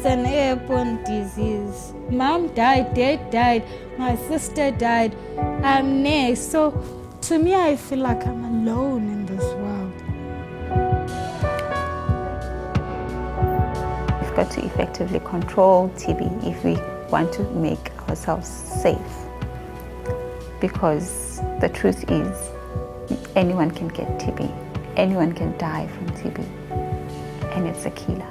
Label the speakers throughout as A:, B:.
A: is an airborne disease. Mom died, dad died, my sister died, I'm next. So to me, I feel like I'm alone in this world.
B: We've got to effectively control TB if we want to make ourselves safe. Because the truth is, anyone can get TB. Anyone can die from TB. And it's a killer.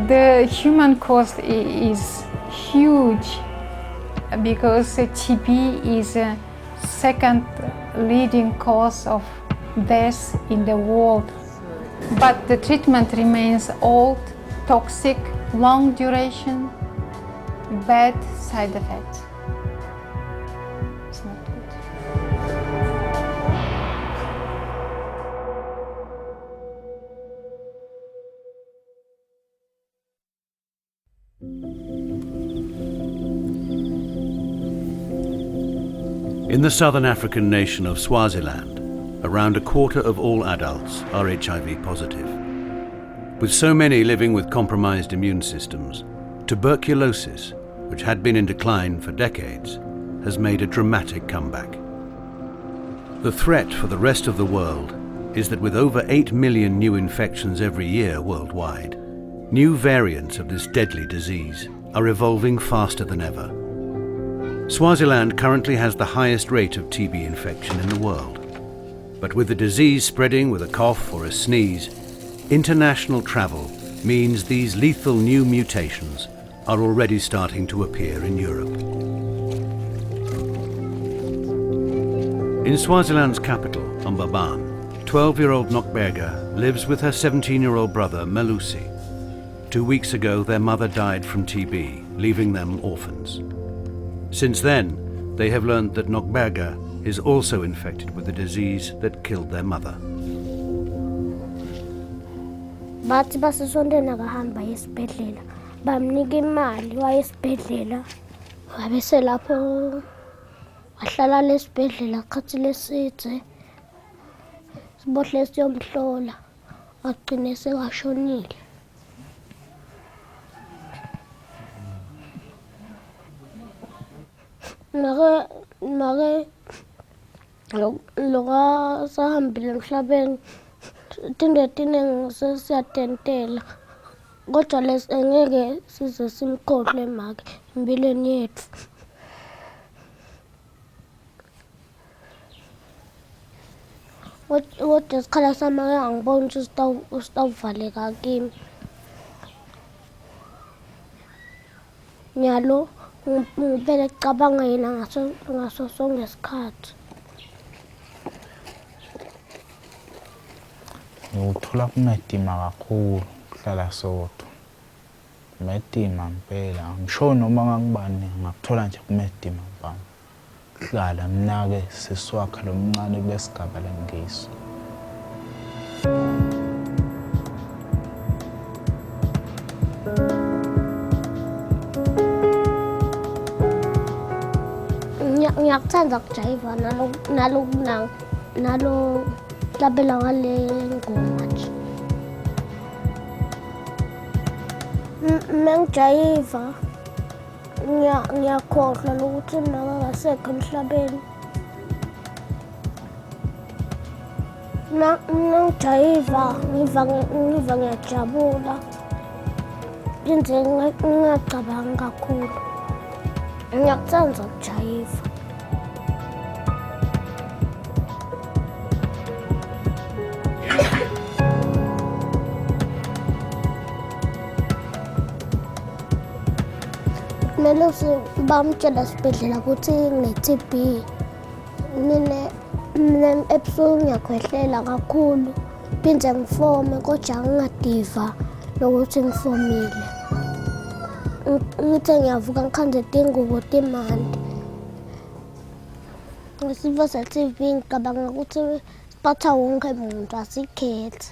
C: The human cost is huge because TB is a second leading cause of death in the world. But the treatment remains old, toxic, long duration, bad side effects. It's not good.
D: In the southern African nation of Swaziland, around a quarter of all adults are HIV positive. With so many living with compromised immune systems, tuberculosis, which had been in decline for decades, has made a dramatic comeback. The threat for the rest of the world is that with over 8 million new infections every year worldwide, new variants of this deadly disease are evolving faster than ever. Swaziland currently has the highest rate of TB infection in the world. But with the disease spreading with a cough or a sneeze, international travel means these lethal new mutations are already starting to appear in Europe. In Swaziland's capital, Mbabane, 12-year-old Nokberga lives with her 17-year-old brother, Melusi. 2 weeks ago, their mother died from TB, leaving them orphans. Since then, they have learned that Nokberga is also infected with the disease that killed their mother.
E: Bathi basesondeni akahamba esibhedlela bamnika imali waye esibhedlela wabese lapho wahlala lesibhedlela khathi lesithe sibohle siyomhlola wagcina sekashonile. Make loka sahambile emhlabeni into etiningi sesiyatentela kodwa lesengeke size simkhohle make impilweni yethu. Kodwa isikhala sami angiboni ukuthi sitawuvaleka kimi. Nyalo ngivele cabanga yena ngaso sonke isikhathi.
F: Ngithola kunedima kakhulu kuhlala sodwa. Medima impela ngisho noma ngakubani ngakuthola nje kumedima mpama. Hlala mnake siswakha lomncane kulesigaba lengiso.
E: Ngiyakuthanda ukujayiva nalo labela ngale ngoma nje. Mengijayiva ngiyakhohlwa ukuthi mama akasekho emhlabeni. Mengijayiva ngiva ngiyajabula. Nje ngingacabanga kakhulu. Ngiyakuthanda ukujayiva. Melusi bamtshela esibhedlela ukuthi ngine-TB. Mina ebusuku ngiyakhwehlela kakhulu. Phinde ngifome kodwa ngingadiva lokuthi ngifomile. Ngithe ngiyavuka ngikhandle ingubo timandi. Ngesifo se-TB ngicabanga ukuthi siphatha wonke umuntu asikhethe.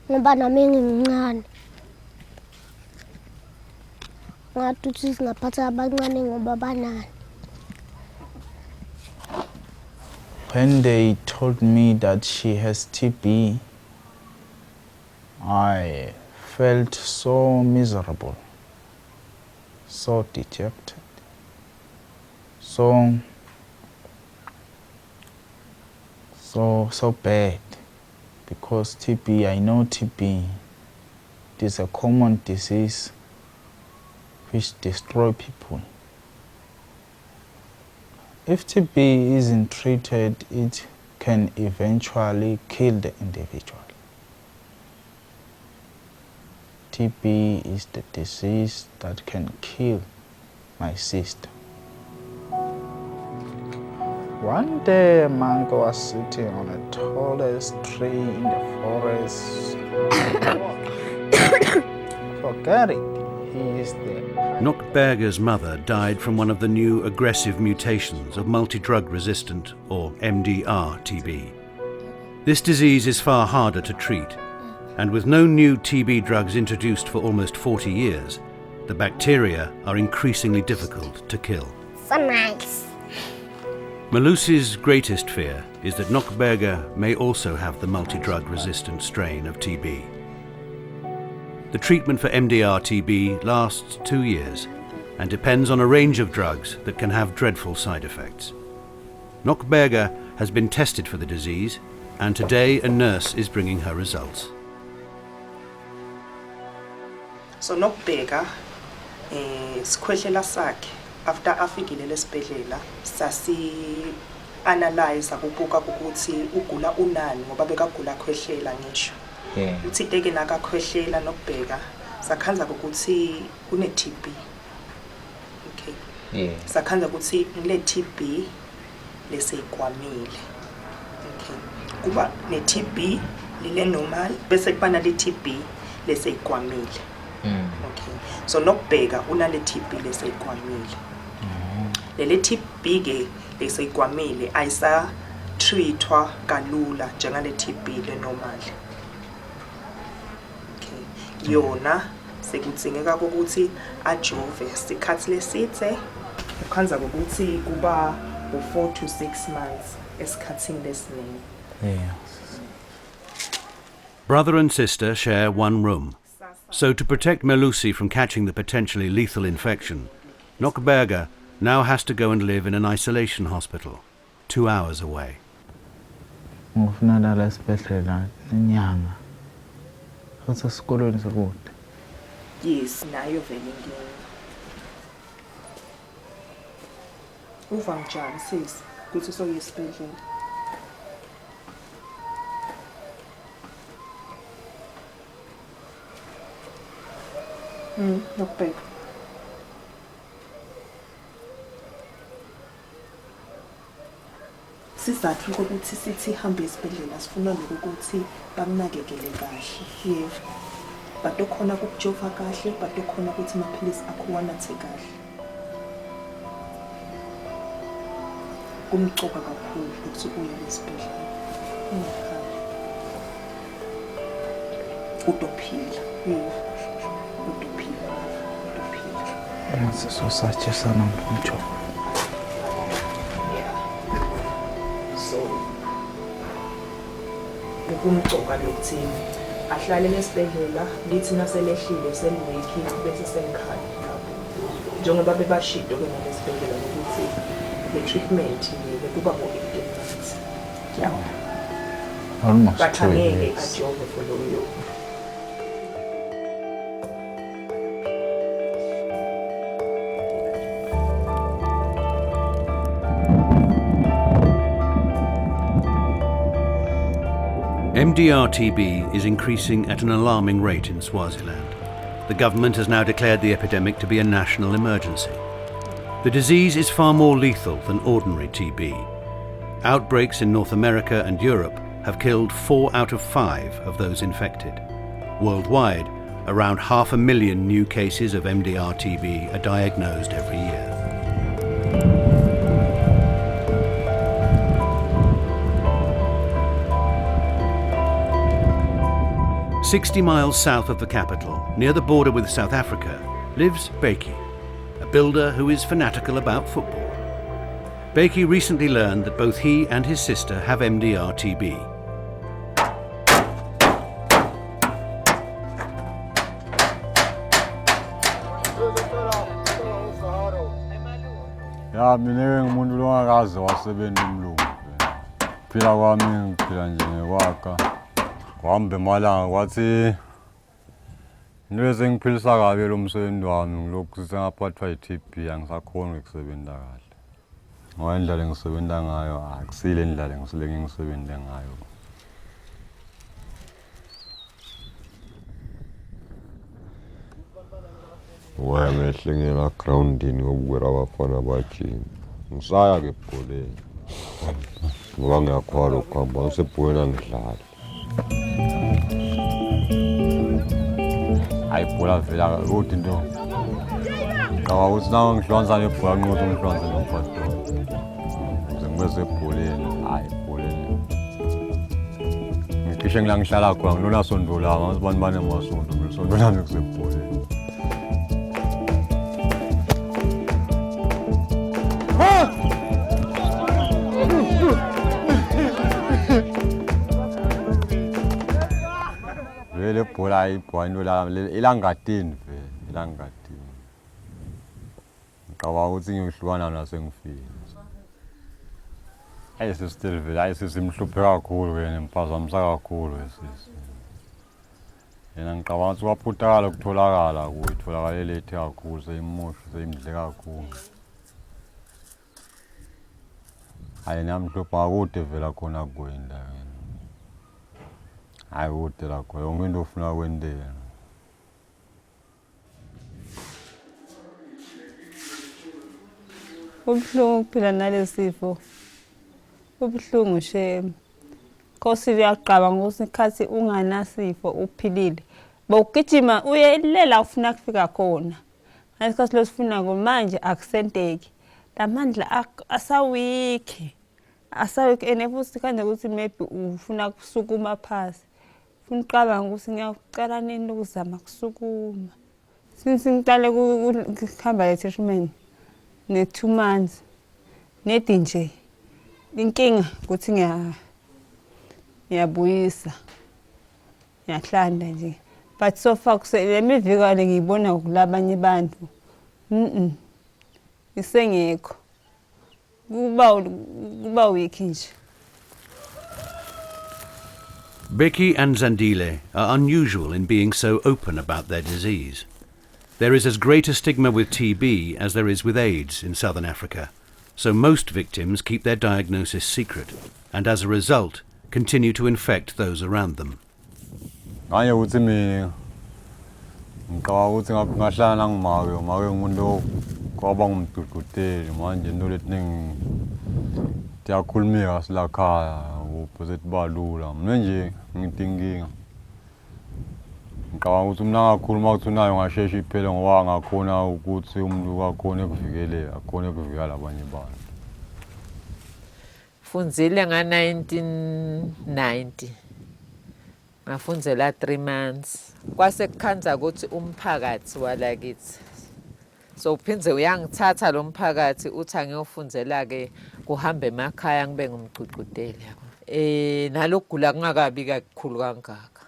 E: Ngoba nami ngimncane. ngathi ukuthi singaphatha abancane ngoba banani.
F: When they told me that she has TB, I felt so miserable, so dejected, so bad, because TB, I know TB, it is a common disease which destroys people. If TB isn't treated, it can eventually kill the individual. TB is the disease that can kill my sister. One day, a monk was sitting on the tallest tree in the forest. Forget it, he is there.
D: Nokberga's mother died from one of the new aggressive mutations of multi-drug resistant, or MDR, TB. This disease is far harder to treat, and with no new TB drugs introduced for almost 40 years, the bacteria are increasingly difficult to kill.
E: So nice.
D: Malusi's greatest fear is that Nokberga may also have the multi-drug resistant strain of TB. The treatment for MDR TB lasts 2 years and depends on a range of drugs that can have dreadful side effects. Nokberga has been tested for the disease, and today a nurse is bringing her results.
G: So Nokberga, sikhwehlela sakhe after afikile lesibhedlela sasi analyze akubuka ukuthi ugula unani ngoba bekagula khwehlela ngisho. Uthi teke nakakhwehlela Nokberga sakhanza ukuthi une TB. Okay. Sakhanza ukuthi ngile TB leseyikwamile. Okay. Kuba ne TB lile normal bese kubana le TB leseyikwamile. Okay. So Nokberga unale TB leseyikwamile. Lele TB ke leseyikwamile ayisa treatwa kalula njengale TB le normal. Okay. Yona sekudzingeka ukuthi ajove isikhathi lesithe ukhanza ukuthi kuba u4 to 6 months esikhathini lesiningi.
D: Brother and sister share one room. So to protect Malusi from catching the potentially lethal infection, Nokberga now has to go and live in an isolation hospital, 2 hours away.
G: Yes, nayo vele inkinga. Uva njani sis ukuthi soye esibhedlela? Nokberga. Sizathu ukuthi sithi hambe esibhedlela sifuna ukuthi bamnakekele kahle. Yebo. But ukhona ukujova kahle, but ukhona ukuthi amaphilisi akho wanathe kahle. Kumcoka kakhulu ukuthi uye esibhedlela. Utophila. Yebo.
F: So such a son of a job.
G: So, ukumcoka lokuthi ahlale lesibhedlela lithi naselehlile seliwiki bese selikhaya lapho. Njengoba bebashido ke nesibhedlela ukuthi le treatment le kuba ngo-18 months. Yeah.
F: Almost
G: But
F: 2
G: angeke
F: years.
G: ajove for loyo.
D: MDR-TB is increasing at an alarming rate in Swaziland. The government has now declared the epidemic to be a national emergency. The disease is far more lethal than ordinary TB. Outbreaks in North America and Europe have killed 4 out of 5 of those infected. Worldwide, around 500,000 new cases of MDR-TB are diagnosed every year. "60 miles south of the capital, near the border with South Africa, lives Beki. a builder who is fanatical about football. Becky recently learned that both he and his sister have MDR-TB.
H: Ya mina ngumuntu longakaze wasebenza umlungu. Phila kwami ngiphila nje ngekwakha. Kuhambe emalanga kwathi ngiphilisa kabi lo msebenzi wami ngilokhu sengaphathwa yi-TB angisakhona ukusebenza kahle. Ngoba indlela engisebenza ngayo akusile indlela ngisebenze ngayo.
I: Wayemehle nge-groundini ngokuwera abafana bajini ngisaya ke ebholeni ngoba ngiyakholwa ukuhamba ngisebholeni angidlali.
H: Hayi ibhola vela kodwa into ngicabanga ukuthi nawe ngihlonza nebhola nginqotha umhlonza nomfato ngize ngibe sebholeni hayi ebholeni ngicishe ngila ngihlala khona ngilona sondo lami abantu banemasondo ngisondo lami kusebholeni. Vele ibhola into lami ilangatini vele ilangatini. Ngicabanga ukuthi ngiyohlukana nasengifile. Ayisisitil vele ayisesimhluphe kakhulu wena imphazamisa kakhulu esisi. Yena ngicabanga ukuthi kwaphuthakala ukutholakala kuyitholakala lethe kakhulu seyimosha seyimdle kakhulu. Hayi nami mhlupha akude vela khona kwenda wena. Hayi kude lakho yonke into ofuna kwendela.
J: Ubuhlungu ukuphila nalesifo. Ubuhlungu shame. Khosi liyaqaba ngosikhathi unganasifo uphilile. Bawugijima uyelela ufuna kufika khona. Ngesikhathi losifuna manje akusenteki. Lamandla asawikhe. Asawikhe enefuthi kanje ukuthi maybe ufuna kusukuma phasi. Ufuna uqabanga ukuthi ngiyacala nini ukuzama kusukuma. Since ngiqale ukuhamba le-treatment ne-2 months nedi nje inkinga ukuthi ngiyabuyisa ngiyahlanda nje but so far lemivika ngiyibona kulabanye abantu isengekho kuba weak nje.
D: Becky and Zandile are unusual in being so open about their disease. There is as great a stigma with TB as there is with AIDS in southern Africa, so most victims keep their diagnosis secret and as a result continue to infect those around them.
H: Nganye ukuthi mina ngicabanga ukuthi ngahlala nangimake ngumuntu kwaba ngumdududeli manje into letiningi tiyakhulumika silakhaya uphosethi balula mina nje ngitinkinga ngicabanga ukuthi mina ngakhuluma ukuthi unayo ngashesha iphele ngoba ngakhona ukuthi umuntu kakhona ekuvikeleka akhona ekuvikela abanye abantu.
K: Funzile nga-1990 ngafunzela 3 months kwase kukhanza ukuthi umphakathi walakithi so uphindze uyangithatha lo mphakathi uthi angiyofunzela ke kuhamba emakhaya ngibe ngumgqugqudeli yabo nalokugula kungakabi kakhulu kangaka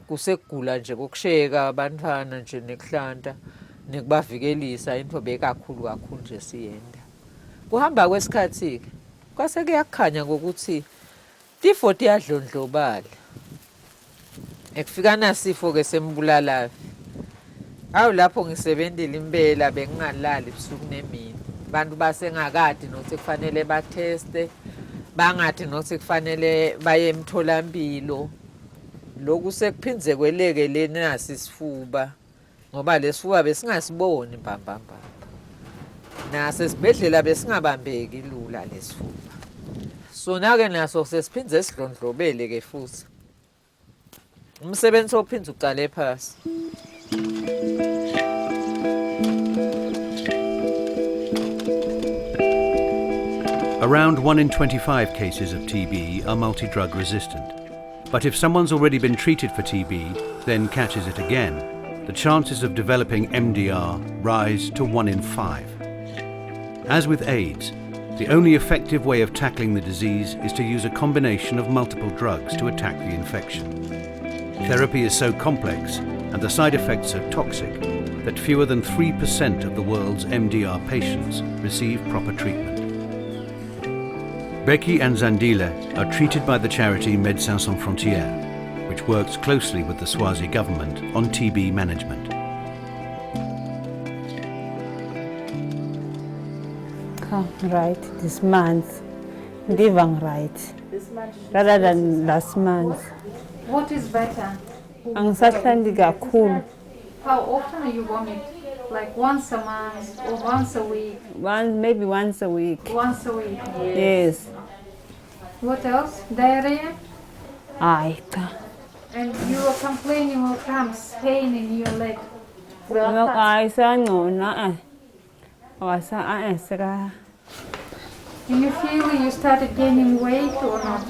K: kusekugula nje kokusheka abantwana nje nekuhlanta nekubavikelisa into bekakhulu nje siyenda kuhamba kwesikhathi ke kwase kuyakhanya ngokuthi tifo tiyadlondlobala ekufika nasifo ke sembulala awu lapho ngisebenzela impela bengingalali ebusuku nemini abantu basengakade nokuthi kufanele batheste bangathi nokuthi kufanele baye emtholampilo lokhu sekuphindze kweleke lena sisifuba ngoba lesifuba besingasiboni mbambamba nase sibedlela besingabambeki lula lesifuba so nake naso sesiphindze sidlondlobele ke futhi umsebenzi ophindze uqale phasi.
D: Around 1 in 25 cases of TB are multi-drug resistant. But if someone's already been treated for TB, then catches it again, the chances of developing MDR rise to 1 in 5. As with AIDS, the only effective way of tackling the disease is to use a combination of multiple drugs to attack the infection. Therapy is so complex and the side effects so toxic that fewer than 3% of the world's MDR patients receive proper treatment. Becky and Zandile are treated by the charity Médecins Sans Frontières, which works closely with the Swazi government on TB management.
J: Right, this month, Divang right, rather than last month.
C: What is better?
J: Angisahlali kakhulu.
C: How often you vomit? Like once a month or once a week?
J: Maybe once a week.
C: Once a week.
J: Yes.
C: What else? Diarrhea?
J: Aye.
C: And you are complaining of cramps, pain in your leg. Do you feel you started gaining weight or not?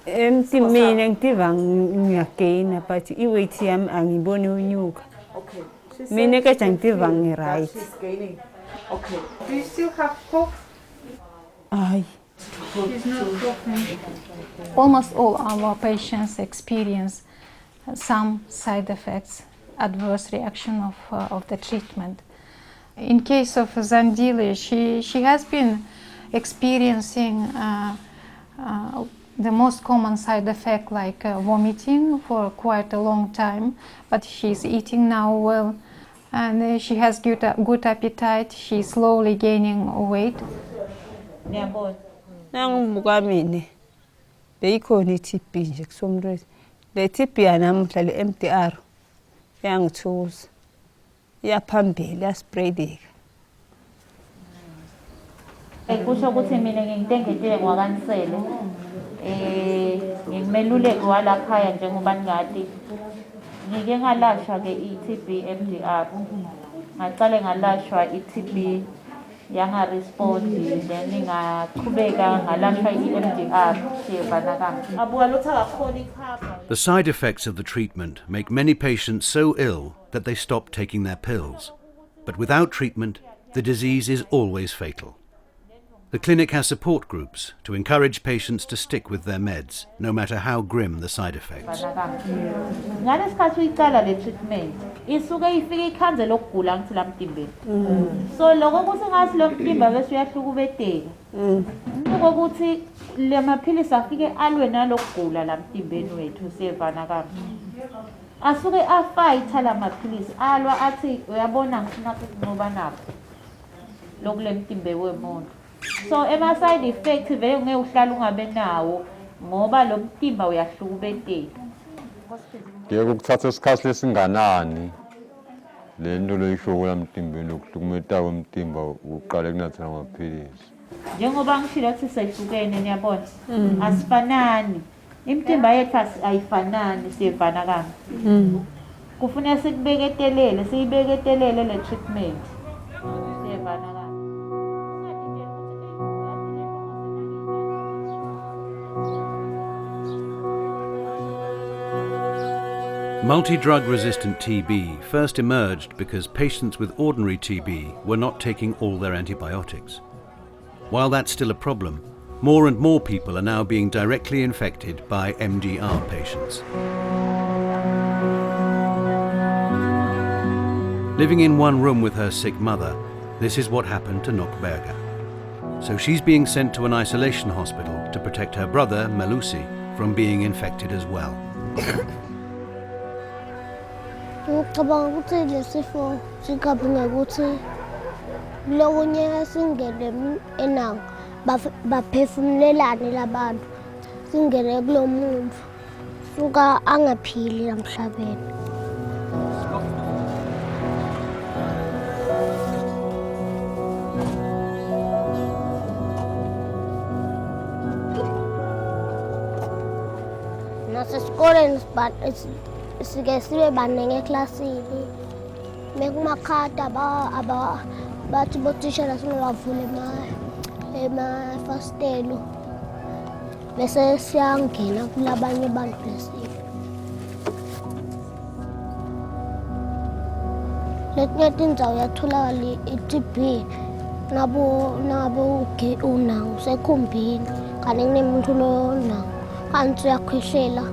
J: Mina ngiyagaina but iweight yami angiboni unyuka.
L: Okay.
J: Mina ke ngitiva right.
L: She's gaining. Okay.
C: Do you still have cough?
J: Aye.
C: She's not coughing. Almost all our patients experience some side effects, adverse reaction of the treatment. In case of Zandile, she has been experiencing the most common side effect like vomiting for quite a long time, but she's eating now well and she has good appetite. She's slowly gaining weight.
J: Nangibuka mina beyikhona iTB nje kusomntwethu. Le TB yanamuhla le MDR yangithusa. Iyaphambili yaspreadeka.
M: Kusho ukuthi mina ngintengethile ngwakansele. Ngimeluleki walakhaya njengoba ngati ngike ngalashwa ke iTB MDR. Ngaqale ngalashwa iTB yanga respond then ngaqhubeka ngalashwa iMDR siyevanakanga. Abuka lutha kakhona ikhapha.
D: The side effects of the treatment make many patients so ill that they stop taking their pills. But without treatment, the disease is always fatal. The clinic has support groups to encourage patients to stick with their meds, no matter how grim the side effects.
M: Ngalesikhathi uyiqala le treatment isuke ifike ikhanze lokugula ngithila emtimbeni. So lokho kusengathi lo mtimba bese uyahlukubeteka. Ukuthi le maphilisi afike alwe nalokugula la mtimbeni wethu siyevanakanga. Asuke afight la maphilisi alwa athi uyabona ngifuna ukunqoba napho lokule mtimbe wemuntu. So ema side effect vele ngeke uhlala ungabe nawo ngoba lo mtimba uyahlukubeteka.
H: Yeke kuthatha isikhathi lesinganani lento leyisho kula mtimbeni ukuhlukumeta kwemtimba uqale kunatha amaphilisi.
M: Njengoba ngishilo ukuthi sehlukene niyabona asifanani. Imtimba yethu ayifanani siyevanakanga. Kufuneka sikubeketelele siyibeketelele le treatment. Siyevanakanga.
D: Multi-drug resistant TB first emerged because patients with ordinary TB were not taking all their antibiotics. While that's still a problem, more and more people are now being directly infected by MDR patients. Living in one room with her sick mother, this is what happened to Nokberga. So she's being sent to an isolation hospital to protect her brother, Melusi, from being infected as well.
E: Ngicabanga ukuthi lesifo sikabunga ukuthi lokho nyaka singene enanga baphefumulelane labantu singene kulo muntu suka angaphili emhlabeni. Nasesikoleni sike sibe baningi eklasini mekumakhata bathi botishela singavule emafastelo bese siyangena kulabanye abantu lesifo. letinye tindzawo yatholakala i-TB nabo unango usekhumbini kanti kunemuntu lonango kanti uyakhwehlela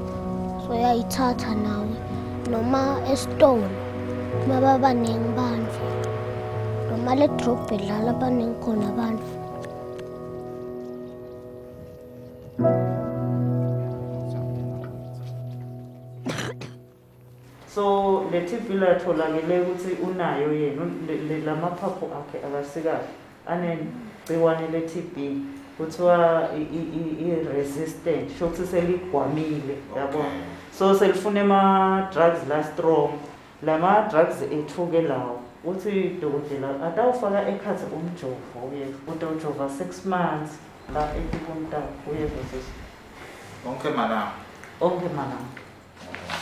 E: so uyayithatha nawe noma esitolo uma babaningi bantfu noma le drobhe dlala baningi khona bantfu.
L: So le TB latholakele ukuthi unayo yena lamaphaphu akhe akasikahle anegciwane le TB kuthiwa i-resistant sho ukuthi seligwamile yabona so selifuna ama-drugs la strong lama-drugs ethuke lawo uthi dokotela atawufaka ekhathi umjovo uyeva utawujova 6 months la etikuntakho uyeva sisi
F: onke malanga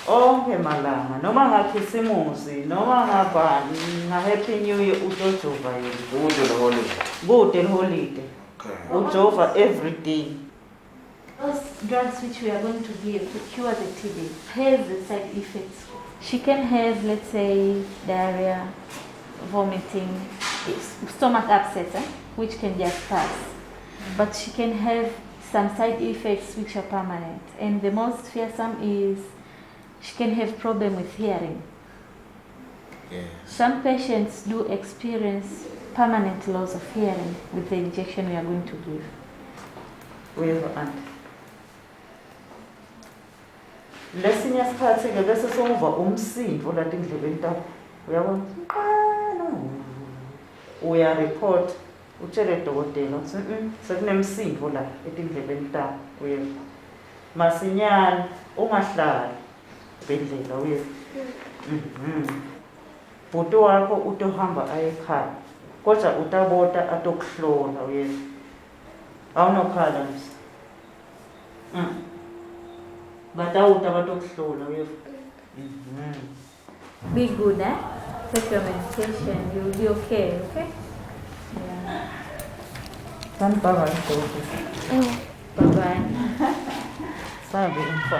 L: onke malanga noma ngakhisimusi noma ngabani nga-happy new year utojova yena kude liholide ujova every day.
M: Those drugs which we are going to give to cure the TB has the side effects. She can have, let's say, diarrhea, vomiting, stomach upset, which can just pass. But she can have some side effects which are permanent. And the most fearsome is she can have problem with hearing.
F: Yes.
M: Some patients do experience permanent loss of hearing with the injection we are going to give.
L: Uyeva anti lesinye isikhathi-ke bese sokuva umsindo la tindlebeni takho uyabona uyareport utshele dokotela ukuthi sekunemsindo la etindlebeni takho uyeva masinyane ungahlali esibhedlela uyeva bhuti wakho utohamba aye ekhaya kodwa utabota atokuhlola uyeva awunokhala msi batawuta batokuhlola uyeva.
M: Be good, eh? Take your medication, you'll be okay, okay? Yeah.
L: Bye-bye.
M: Bye-bye.
L: Sabe, info.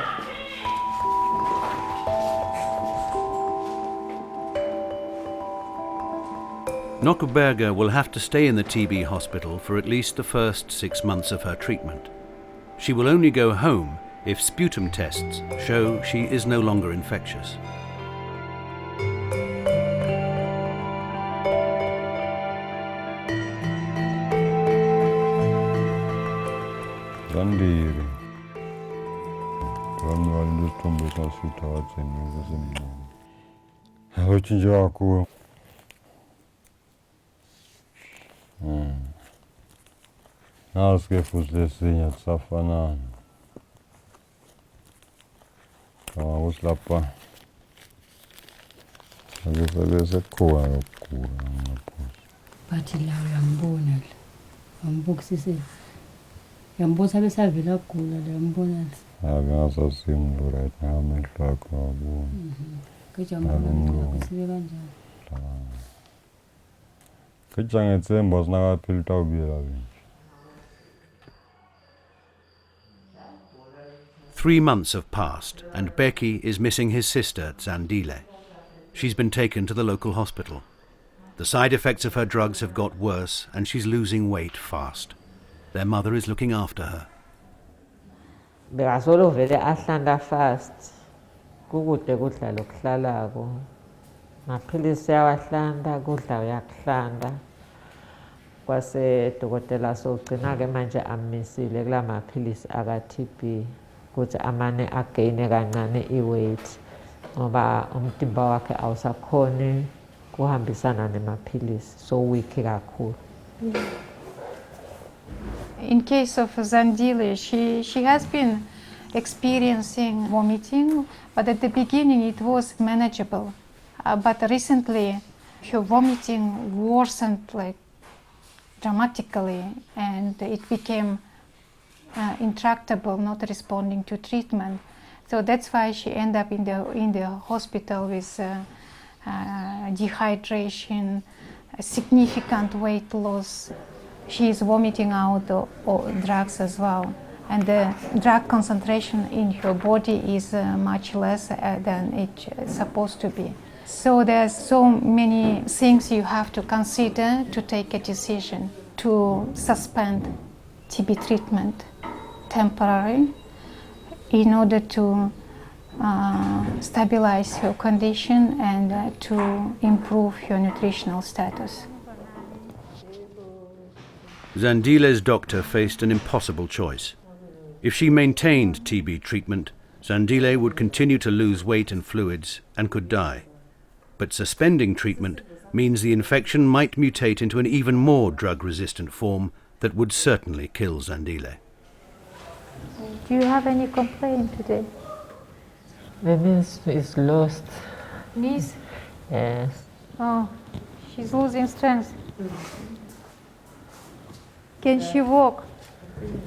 D: Nokuberga will have to stay in the TB hospital for at least the first 6 months of her treatment. She will only go home if sputum tests show she is no longer infectious.
H: Naske fuslesinya safanana. Uslapha. Akesebese khona ukugula ngaphansi.
N: Bathi la uyambona la. Ambukisise. Yambuza besavela kugula la yambona la.
H: Akasasimlo right now amehlo akho abona.
N: Kujambona kusibe kanjani.
H: Kujangethemba sinakaphila utawubuyela nje.
D: 3 months have passed and Becky is missing his sister Zandile. She's been taken to the local hospital. The side effects of her drugs have got worse and she's losing weight fast. Their mother is looking after her.
K: Bekasolo vele ahlanda fast. Kukude kudla lokuhlalako. Maphilisi yawahlanda kudla uyakuhlanda. Kwase dokotela sogcina-ke manje amisile kula maphilisi aka-TB ukuthi amane againe kancane i-weight ngoba umtimba wakhe awusakhoni kuhambisana nemaphilisi so weak kakhulu.
C: In case of Zandile, she has been experiencing vomiting, but at the beginning it was manageable. But recently her vomiting worsened like dramatically and it became intractable, not responding to treatment. So that's why she ended up in the hospital with dehydration, significant weight loss. She is vomiting out drugs as well. And the drug concentration in her body is much less than it's supposed to be. So there's so many things you have to consider to take a decision to suspend TB treatment temporarily in order to stabilize your condition and to improve your nutritional status.
D: Zandile's doctor faced an impossible choice. If she maintained TB treatment, Zandile would continue to lose weight and fluids and could die. But suspending treatment means the infection might mutate into an even more drug-resistant form that would certainly kill Zandile.
C: Do you have any complaint today?
K: The niece is lost.
C: Niece?
K: Yes.
C: Oh, she's losing strength. Can she walk?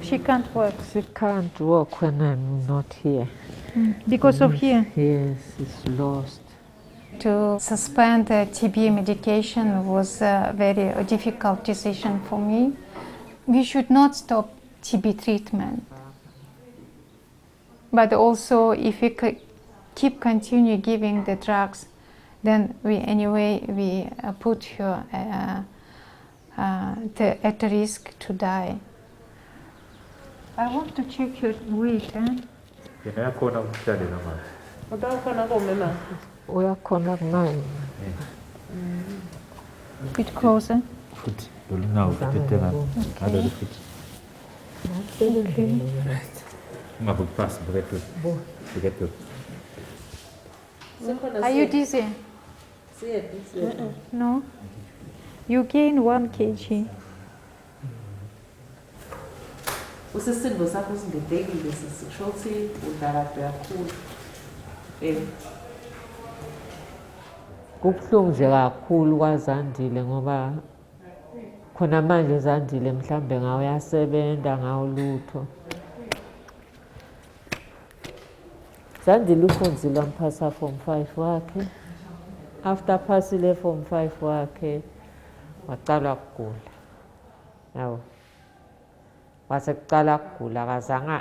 C: She can't walk.
K: She can't walk when I'm not here.
C: Because of here?
K: Yes, it's lost.
C: To suspend the TB medication was a very difficult decision for me. We should not stop TB treatment. But also, if we keep continue giving the drugs, then we put her at risk to die. I want to check your weight. Bit closer. Are you dizzy? No? You gain 1 kg.
M: Usisindvo sakho singedekile sisho ukuthi udlakade kakhulu.
K: Kubuhlungu nje kakhulu kwaZandile ngoba khona manje Zandile mhlambe ngawo uyasebenza ngawo lutho. Zandile ufundzile wamphasa form 5 wakhe. After phasile form 5 wakhe waqala ukugula. Yabo. Wase kuqala ukugula akazange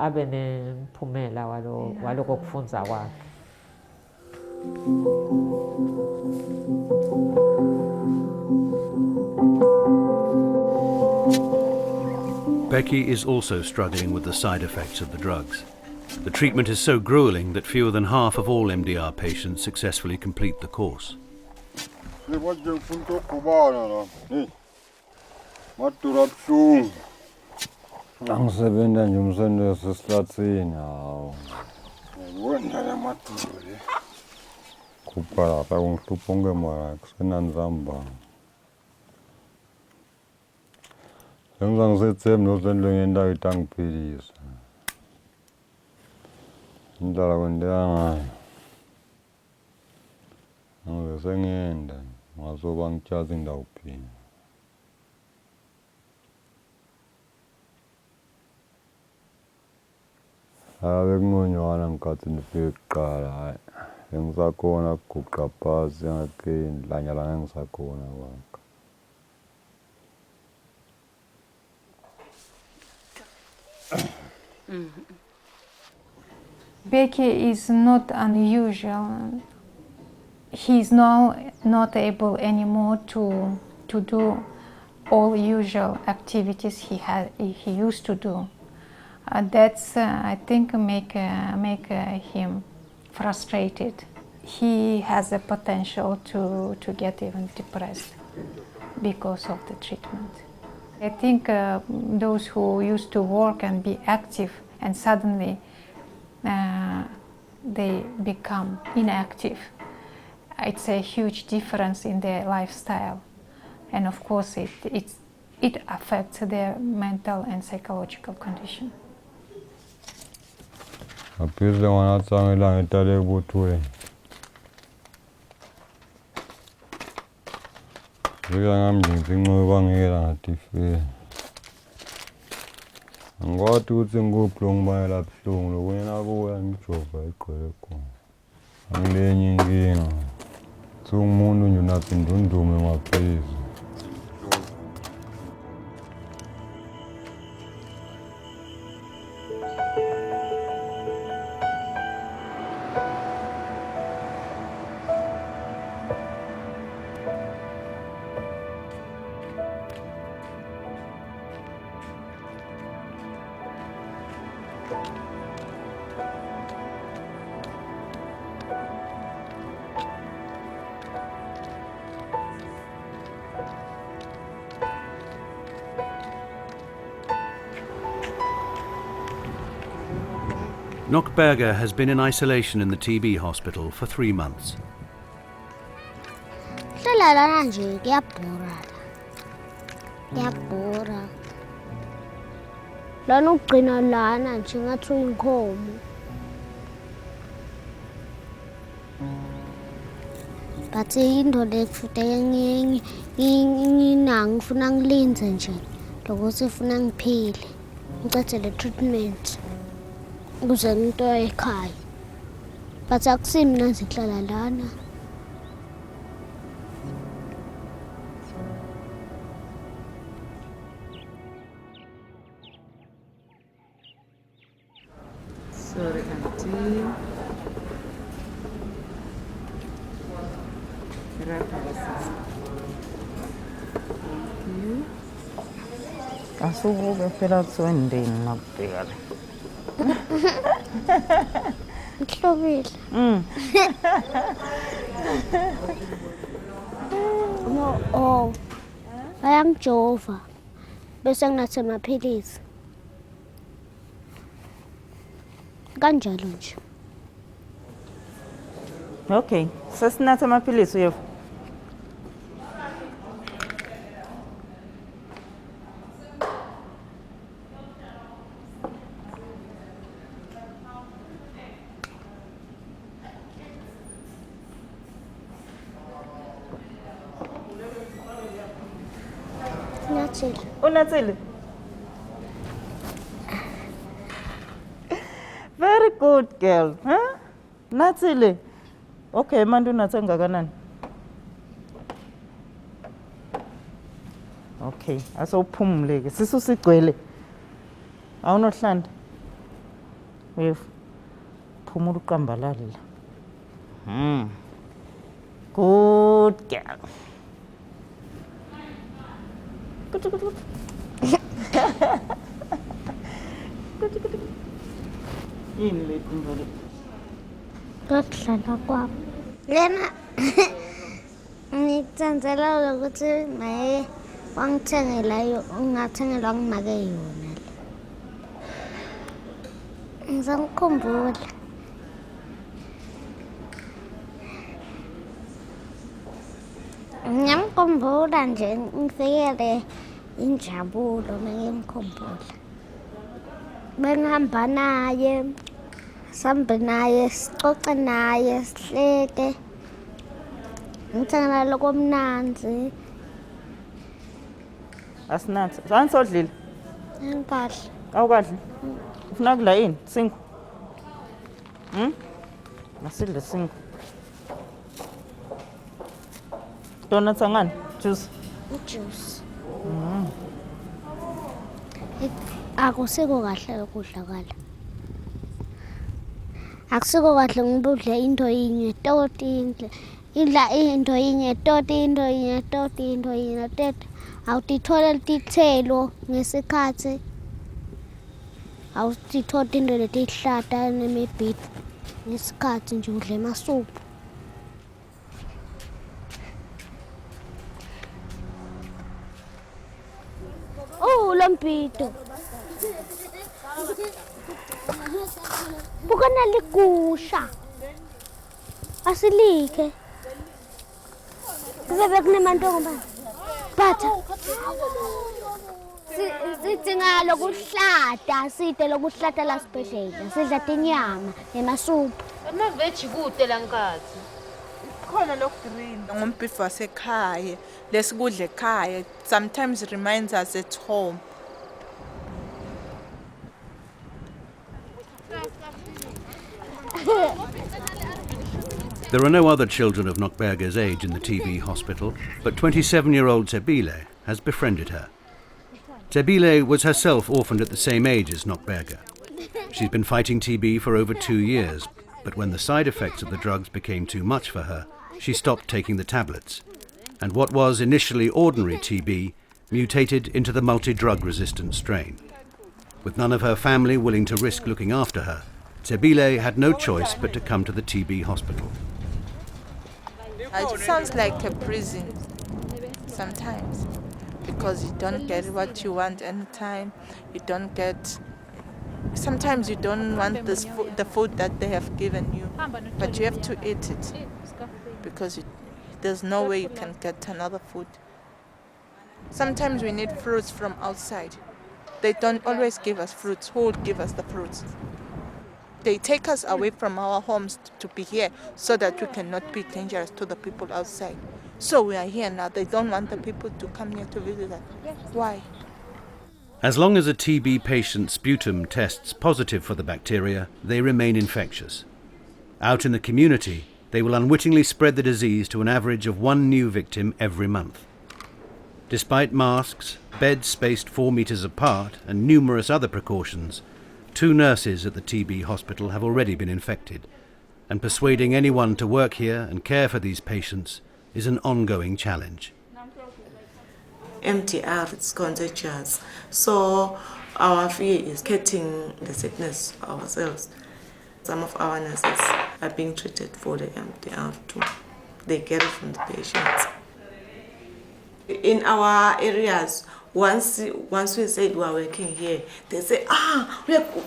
K: abe nemphumela waloko kufundza kwakhe.
D: Becky is also struggling with the side effects of the drugs. The treatment is so grueling that fewer than half of all MDR patients successfully complete the course.
H: Angisebenza nje umsebenzi wesihlathini hawo. Ngibona la madulu. Kupha lapha kungihlupha ngemara kusenanzamba. Sengisethi nozendlo ngendawo itangiphilisa. Indlela kwendeka ngayo. Sengiyenda ngazoba ngitshaza indawo phela. Bekungonywana ngikathi nifike kuqala hayi. Bengisakhona ukuguqa phasi ngakini lanyala ngisakhona kwakhe.
C: Becky is not unusual. He's now not able anymore to do all usual activities he used to do. That's I think make him frustrated. He has a potential to get even depressed because of the treatment. I think those who used to work and be active and suddenly they become inactive, it's a huge difference in their lifestyle, and of course it affects their mental and psychological condition.
H: Apirle wana tsangela ngitale butwe. Ngiyangamlinzi inqoba ngela ngatifile. Ngathi uthi ngubhlungu bayela buhlungu lokwena kuya ngijova igqwele khona. Angilenye inkinga. Umuntu nje unaphindundume ngaphezulu.
D: Nockberger has been in isolation in the TB hospital for 3 months.
E: Hlala lana nje kuyabhora la. Kuyabhora. Lana ugcina lana nje ngathi uyinkomo. But into lefuthi ngifuna ngilinze nje lokuthi ngifuna ngiphile. Ngicede le treatment. Ukuze into ekhaya. But akusimnandi ukuhlala lana.
K: Sorry, auntie.
L: Asukube phela kusondeni nakubheka la.
E: Ngihlobile. No, oh. Bayangijova. Bese nginathe amaphilisi. Kanjalo nje.
L: Okay, sesinatha amaphilisi uyevu. Unatsile. Very good girl, huh? Natsile. Okay, manje unathe ngakanani? Okay, asawuphumule-ke. Sisu sigcwele. Awunohlanda. Uyefu. Phumula uqambalale la. Good girl. Good. Yini le nto le?
E: Ngokuhlala kwami. Lena ngithandzela ukuthi naye wangithengela ungathengela nginake yona le. Ngizangikhumbula. Ngiyamkhumbula nje ngifikele injabulo mengimkhumbula. Bengihamba naye, sihambe naye, sixoxe naye, sihleke. Ngithengela lokho mnanzi.
L: Asinathi. Sani sodlile?
E: Ngikadli.
L: Awukadli? Ufuna kudla yini? Sinkwa. Asidle sinkwa. Donuts angani? Juice.
E: Juice. Akusiko kahle ukudla kwala. Akusiko kahle ngoba udla into yinye toti idla into yinye toti awutithola tithelo ngesikhathi awutithola into letihlata nemibhidi ngesikhathi nje udla emasuphu. Lompito. Bukan ligusha. Asilike. Bebek nemantongomba. Batha. Sidinga lokuhlata, side lokuhlata la sibhedlela. Sidla tinyama nemasuphu.
M: Amaveji kude la nkathi.
O: Khona lokgreen ngombhifu wasekhaya lesikudla ekhaya sometimes reminds us at home.
D: There are no other children of Nockberger's age in the TB hospital, but 27-year-old Tebile has befriended her. Tebile was herself orphaned at the same age as Nockberger. She's been fighting TB for over 2 years, but when the side effects of the drugs became too much for her, she stopped taking the tablets, and what was initially ordinary TB mutated into the multi-drug resistant strain. With none of her family willing to risk looking after her, Tebile had no choice but to come to the TB hospital.
O: It sounds like a prison sometimes, because you don't get what you want anytime. You don't get. Sometimes you don't want the food that they have given you, but you have to eat it because there's no way you can get another food. Sometimes we need fruits from outside. They don't always give us fruits. Who would give us the fruits? They take us away from our homes to be here so that we cannot be dangerous to the people outside. So we are here now. They don't want the people to come here to visit us. Why?
D: As long as a TB patient's sputum tests positive for the bacteria, they remain infectious. Out in the community, they will unwittingly spread the disease to an average of 1 new victim every month. Despite masks, beds spaced 4 meters apart, and numerous other precautions, 2 nurses at the TB hospital have already been infected, and persuading anyone to work here and care for these patients is an ongoing challenge.
P: MDR, it's contagious, so our fear is getting the sickness ourselves. Some of our nurses are being treated for the MDR too. They get it from the patients. In our areas, once we said we are working here, they say,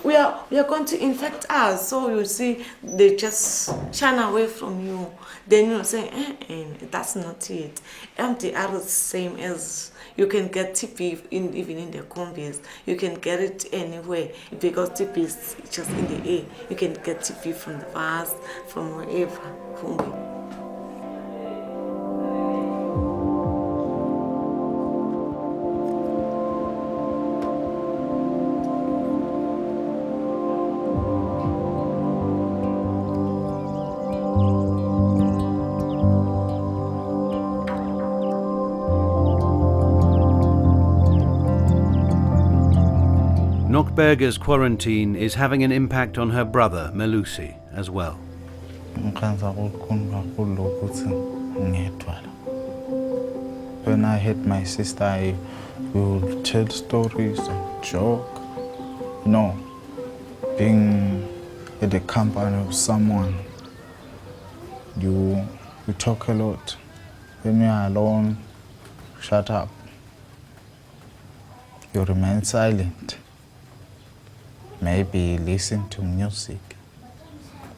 P: we are going to infect us. So you see, they just shun away from you. Then you're saying, that's not it. MDR is the same as you can get TB even in the combis. You can get it anywhere because TB is just in the air. You can get TB from the bus, from wherever.
D: Nockberger's quarantine is having an impact on her brother, Melusi, as well.
F: When I had my sister, we would tell stories and joke. Being at the company of someone, you talk a lot. When you are alone, shut up. You remain silent. Maybe listen to music.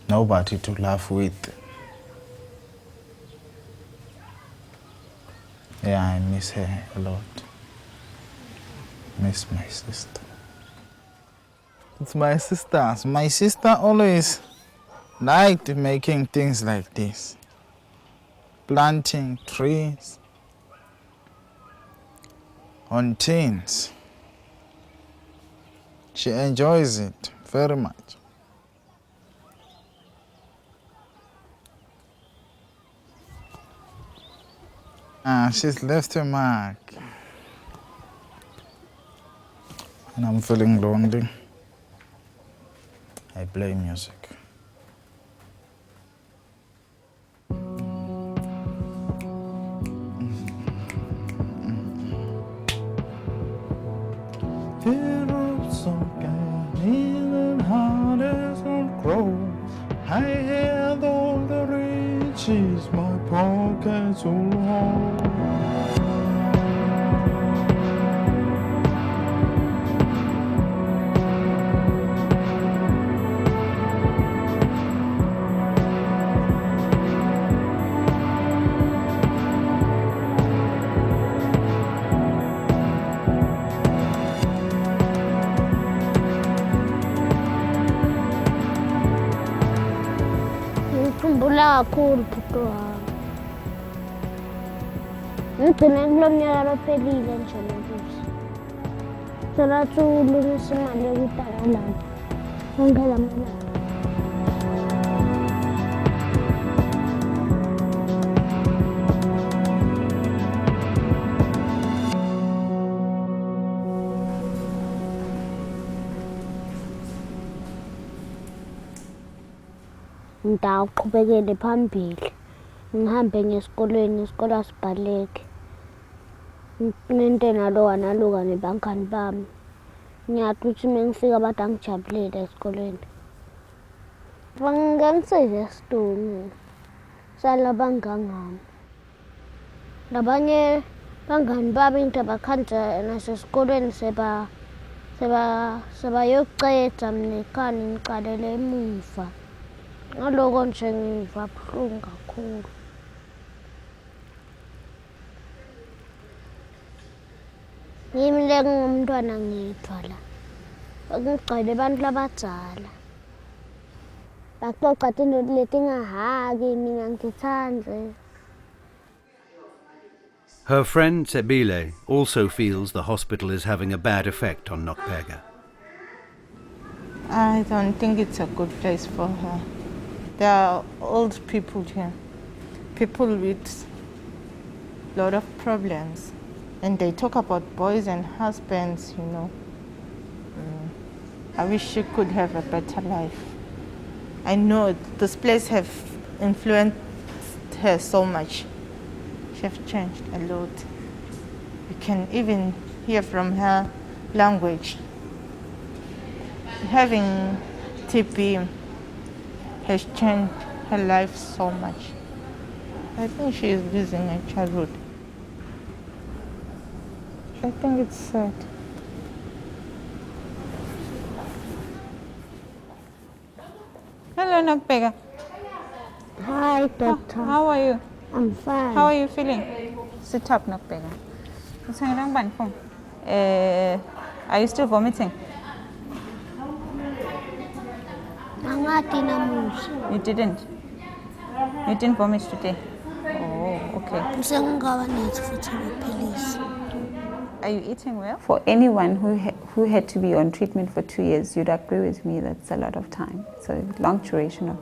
F: Nobody to laugh with. Yeah, I miss her a lot. Miss my sister. It's my sisters. My sister always liked making things like this. Planting trees on tins. She enjoys it very much. She's left a mark. And I'm feeling lonely. I play music. I had all the riches, my pockets full of.
E: Ngikhumbula kakhulu bhuti wami. Ngigcine kulo mnyaka lophelile nje lokuthi. Selathi ulungisa imali yokudala lapho. Wonke la malanga. Ngidawuqhubekele phambili. Ngihambe ngesikolweni, isikole asibhaleke. Nginento naloka nebangani bami. ngiyathi ukuthi uma ngifika abantu angijabulile esikoleni. Bangangisiza esitolo salabangangami. Nabanye bangani babo into abakhanja nasesikolweni sebayoceda mina ekhaya ngiqalele emuva. Ngaloko nje ngiva buhlungu kakhulu. Yimi le ngumntwana ngedwa la. Ngigcwele abantu labadzala. Baxoxa into leti ngahaki mina ngithande.
D: Her friend Sebile also feels the hospital is having a bad effect on Nokpega.
O: I don't think it's a good place for her. There are old people here, people with a lot of problems, and they talk about boys and husbands, you know. I wish she could have a better life. I know this place have influenced her so much. She has changed a lot. You can even hear from her language. Having TB has changed her life so much. I think she is losing her childhood. I think it's sad.
C: Hello, Nokpega.
E: Hi, doctor.
C: How are you?
E: I'm fine.
C: How are you feeling? Sit up, Nokpega. Are you still vomiting? You didn't? You didn't vomit today? Oh, okay. Are you eating well?
B: For anyone who had to be on treatment for 2 years, you'd agree with me that's a lot of time. So long duration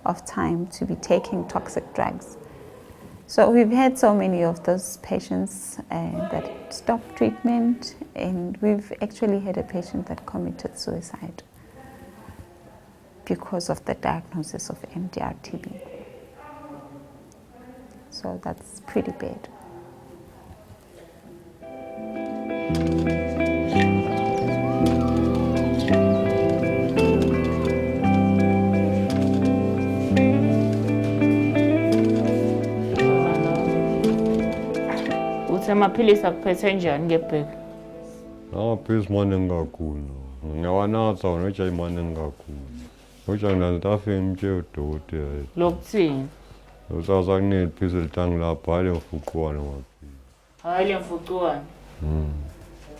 B: of time to be taking toxic drugs. So we've had so many of those patients that stopped treatment, and we've actually had a patient that committed suicide because of the diagnosis of MDR-TB. So that's pretty bad.
L: Uthi amaphilisi akuphethe njani ngebheki?
I: Amaphilisi maningi kakhulu. Ngiyawanatha wona kodwa maningi kakhulu. Kodwa mina ngitafike ngimtshele udokotela.
L: Lokuthini?
I: Usaza kuneli philisi litangilapha hayi lemfuqwane maphilisi.
L: Hayi lemfuqwane.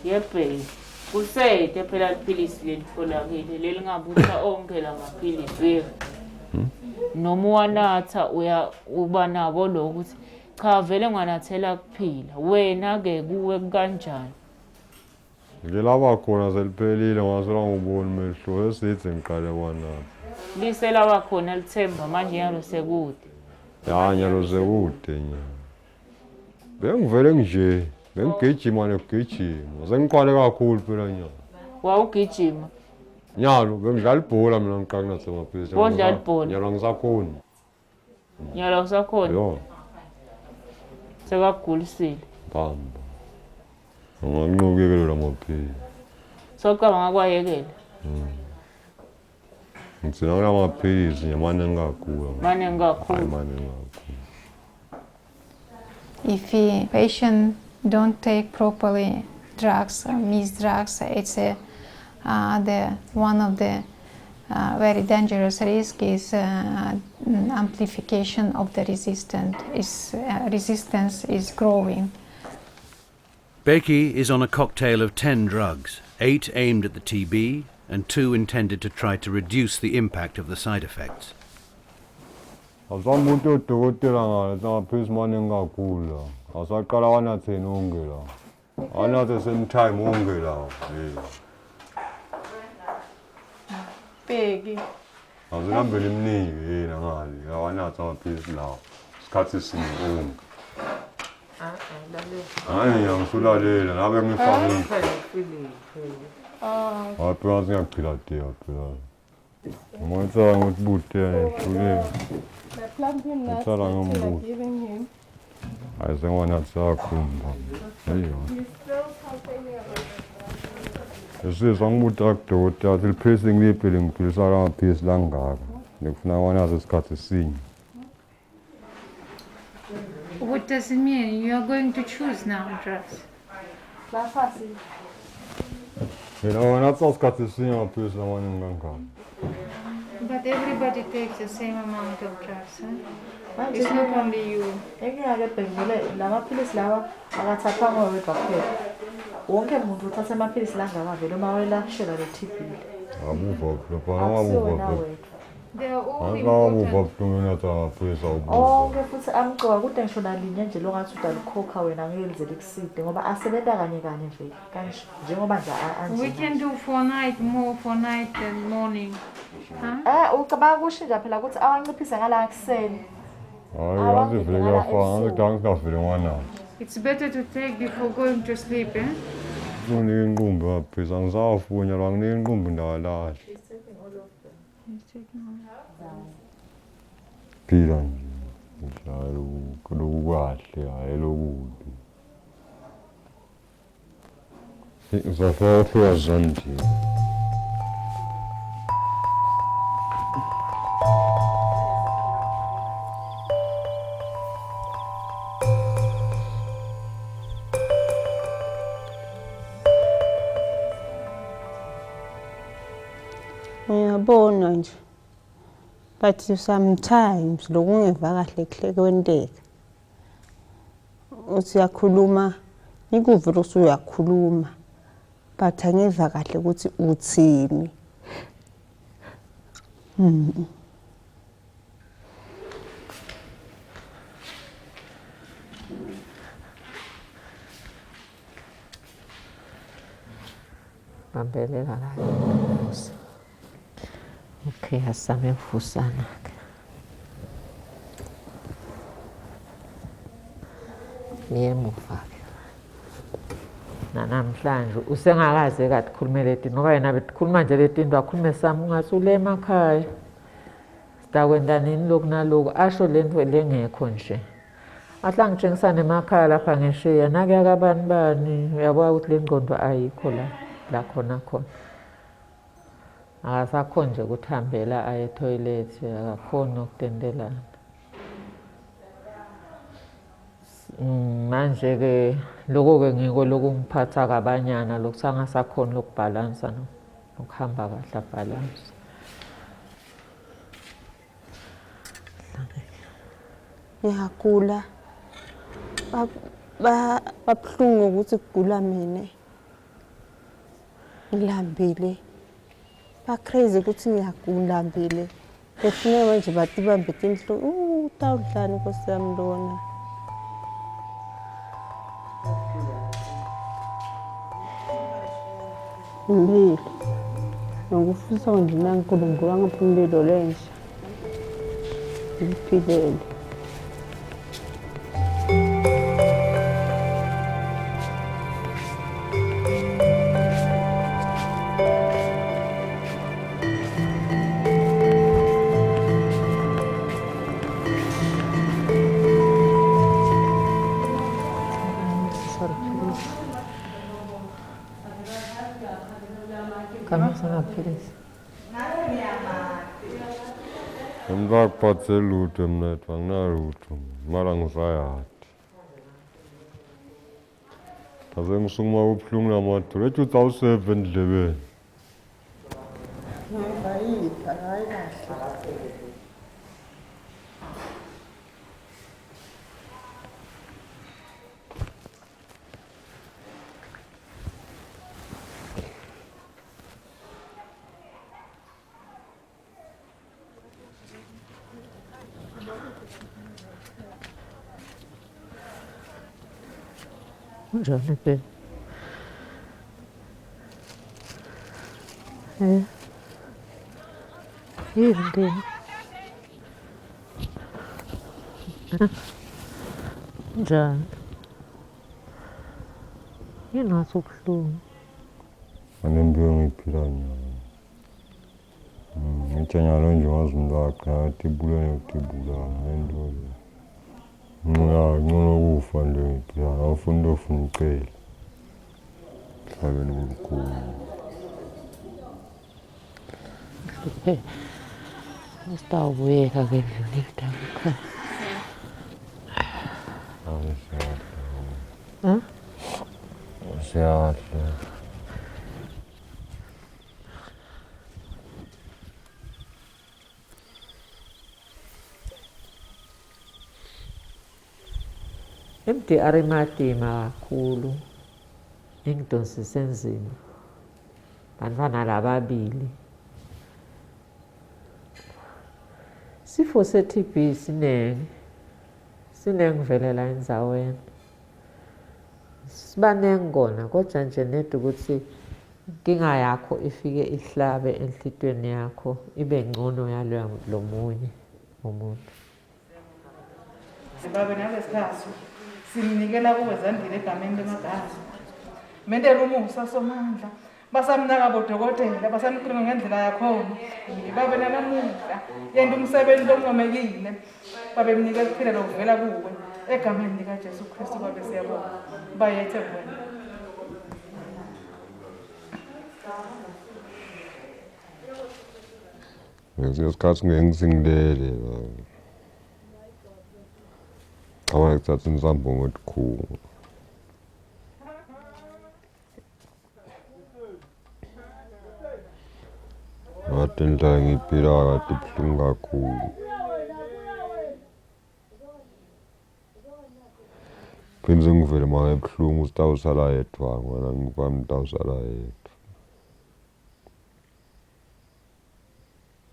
L: Yebheki. Kusede phela iphilisi lelitholakile lelingabusa onke la maphilisi. Noma uwanatha uba nabo lokho ukuthi cha vele ngwanathela kuphila. Wena ke kuwe kanjani?
I: Ngilaba khona seliphelile ngasela ngibona mehlo esithi ngiqale kwanapha.
L: Lisela wakhona lithemba manje yalo sekude.
I: Ya nyalo sekude nya. Bengivele nje, bengigijima nekugijima. Sengiqale kakhulu phela nya.
L: Wawugijima?
I: Nyalo bengidlala ibhola mina ngiqala nasemaphilisi.
L: Wodlala ibhola?
I: Nyalo ngisakhona.
L: Nyalo usakhona?
I: Yo.
L: Sekagulisile.
I: Bamba. Unganqukekela lamaphilisi.
L: Socabanga kwayekela.
I: Ngitsina kula maphilisi maningi kakhulu.
L: Maningi kakhulu.
I: Maningi kakhulu.
C: If a patient don't take properly drugs, miss drugs, it's one of the very dangerous risk is amplification of the resistance. Resistance is growing.
D: Becky is on a cocktail of 10 drugs, 8 aimed at the TB and 2 intended to try to reduce the impact of the side effects.
I: Asamuntu udokotela ngale amaphilisi maningi kakhulu. Asaqala wanathe nonke la. Anathe same time onke la.
O: Bheki.
I: Azihambele iminingi yena ngale. Awanathe amaphilisi lawo. Isikhathi sinye onke. Hayi ngiyangisulela nabe ngifamile. Phela singaphila de phela. Ngoba ukuthi bude hlule. Ngitsala ngombuzo. Hayi sengwana tsakhumba. Hayi. Esizwa ngibuthi akudokotela athi liphilisi ngiliphi ngiphilisa amaphilisi langaka. Ngifuna wanazo isikhathi esinye.
C: What does it mean? You are going to choose now drugs?
I: Yena wona athi isikhathi esinye amaphilisi lamaningi kangaka.
C: But everybody takes the same amount of drugs, huh? It's not only you.
M: Engiyake bhengele lamaphilisi lawa akathathwa ngowedwa kuphela. Wonke umuntu uthatha amaphilisi langaka vele uma welashela le TB.
I: Abuva lapha amabuva.
C: They are all
I: Akabuva
C: important.
I: buhlungu nathi amaphilisi awubuva.
M: Onke futhi amcoka kude ngisho nalinye nje longathi udalikhokha wena ngeke lizele kuside ngoba asebenza kanye kanye vele kanje njengoba nje anje.
C: We can do for night, more for night than morning. Huh?
M: Ucabanga kushintsha phela ukuthi awanciphise ngala kuseni.
I: Hayi azivele kuyafana ngangikavele ngwanathi.
C: It's better to take before going to sleep, eh?
I: Unika inqumbi amaphilisi angisawafunya banginika inqumbi ndawalahla. Phila nje njalo kulokukahle hayi lokubi. Uzafaka zandi.
J: Uyabona nje. But sometimes lokungeva kahle kuhle kwenteka. Uthi uyakhuluma, nikuve ukuthi uyakhuluma. But angeva kahle ukuthi uthini.
K: Bambelela la. Okay, asame ufusana. Niyemuva. Namhlanje usengakaze kathi khulumele leti ngoba yena betikhuluma nje leti into akhulume sami ungasule emakhaya. Sidakwenda nini lokhu naloku asho lento lengekho nje. Ahla ngitshengisana emakhaya lapha ngesheya nakuya kabani bani uyabona ukuthi lengqondo ayikho la khona. Akasakhona nje ukuthambela aye toilet akakhona ukutendelana. Manje ke lokho ke ngiko lokungiphatha kabanyana lokusangasakhona lokubhalansa nokuhamba kahle balance.
J: Ngiyagula. Babhlungu ukuthi kugula mina. Ngilambile. Crazy ukuthi ngiyagulambile. Befuna manje bathi bambe inhlungu. Utawudlana Nkosi yami lona. Mbili. Ngokufisa nje nankulunkulu angaphumulelo lensha. Ngiphilele.
I: Ngiphathe lutho mina anginalutho mara ngisayati. Kaze ngisukuma ubuhlungu lamadolo ethi 2007 endlebeni.
K: Buongiorno, Pe. Yindi. Njani? Yinaso ubuhlungu.
I: Anempilo ngiphila nyalo. Ngitshanyalo nje ngazimlaka atibula nokutibula endolo. Ngcono kufa nje ngiphila awufunda ufuna ucela. Hlabeni kukhulu.
K: Sitawubuyeka ke ngikuthanda.
I: Siyahle.
K: MDR imadima kakhulu engidonsisa enzima bantwana lababili. Sifo se-TB sinengivelela endzaweni. Sibanengi kona kodwa nje nedi ukuthi inkinga yakho ifike ihlabe enhlitweni yakho ibe ngcono yalo munye umuntu.
Q: Sibabe nalesikhathi simnikela kuwe ezandleni egameni lemagama. Mendela umusa somandla basamnaka bodokotela basamkhuluma ngendlela yakhona. Babe nanamuhla yenda umsebenzi loncomekile babe mnikela kuphila lokuvela kuwe egameni lika Jesu Kristu babe siyabonga bayethe wena.
I: Ngesikhathi ngengizingilele awake kuthatha insambo ngetikhulu. Ngathi indlela ngiyiphila kade ibuhlungu kakhulu. Phinde ngivele manje ebuhlungu sitawusala yedwa ngoba ngivami sitawusala yedwa.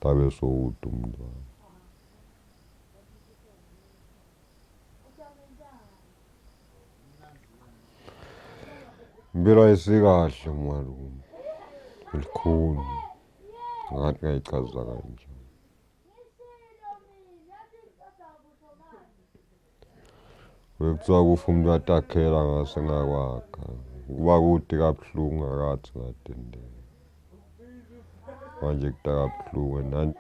I: Tabe sowuda umntwana. Impilo ayisikahle malume. Elikhulu. Ngathi ngayichaza kanje. Bekuthiwa kufa umuntu watakhela ngase ngakwakha. Kuba kude kabuhlungu akathi ngadendela. Manje kudala kabuhlungu nani.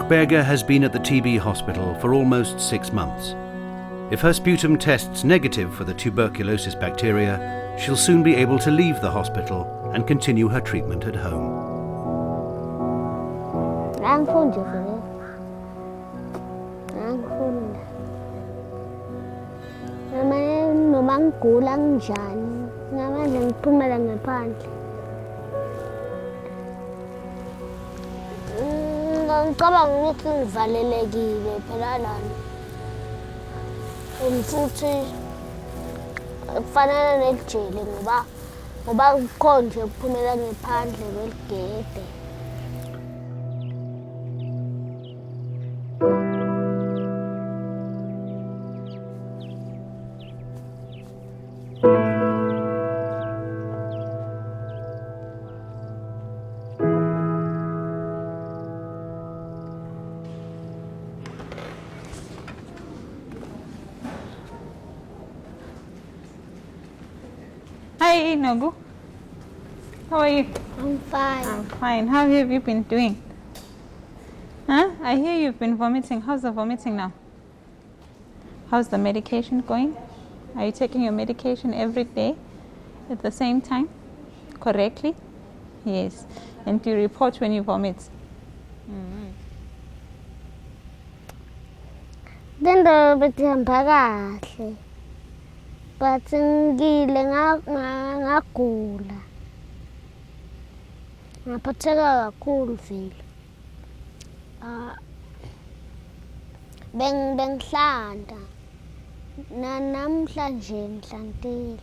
D: Berger has been at the TB hospital for almost 6 months. If her sputum tests negative for the tuberculosis bacteria, she'll soon be able to leave the hospital and continue her treatment at home.
E: Ngicabanga ukuthi ngivalelekile phela lana. Futhi kufanele nejele ngoba kukhona nje kuphumela ngaphandle kweligede.
C: Hi, Nogu. How are you?
E: I'm fine.
C: I'm fine. How have you been doing? Huh? I hear you've been vomiting. How's the vomiting now? How's the medication going? Are you taking your medication every day at the same time? Correctly? Yes. And do you report when you vomit?
E: Dentro betihamba kahle. But ngile ngagula. Ngaphatheka kakhulu vele. Bengihlanda. Namhlanje ngihlantile.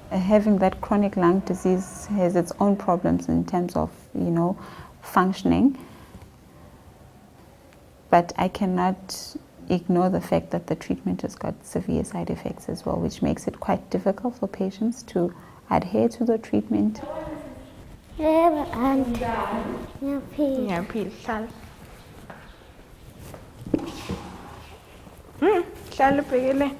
B: Having that chronic lung disease has its own problems in terms of, functioning. But I cannot ignore the fact that the treatment has got severe side effects as well, which makes it quite difficult for patients to adhere to the treatment.
E: Yebo, auntie. Ngiyaphila.
O: Ngiyaphila, hlala. Hlala ubhekele.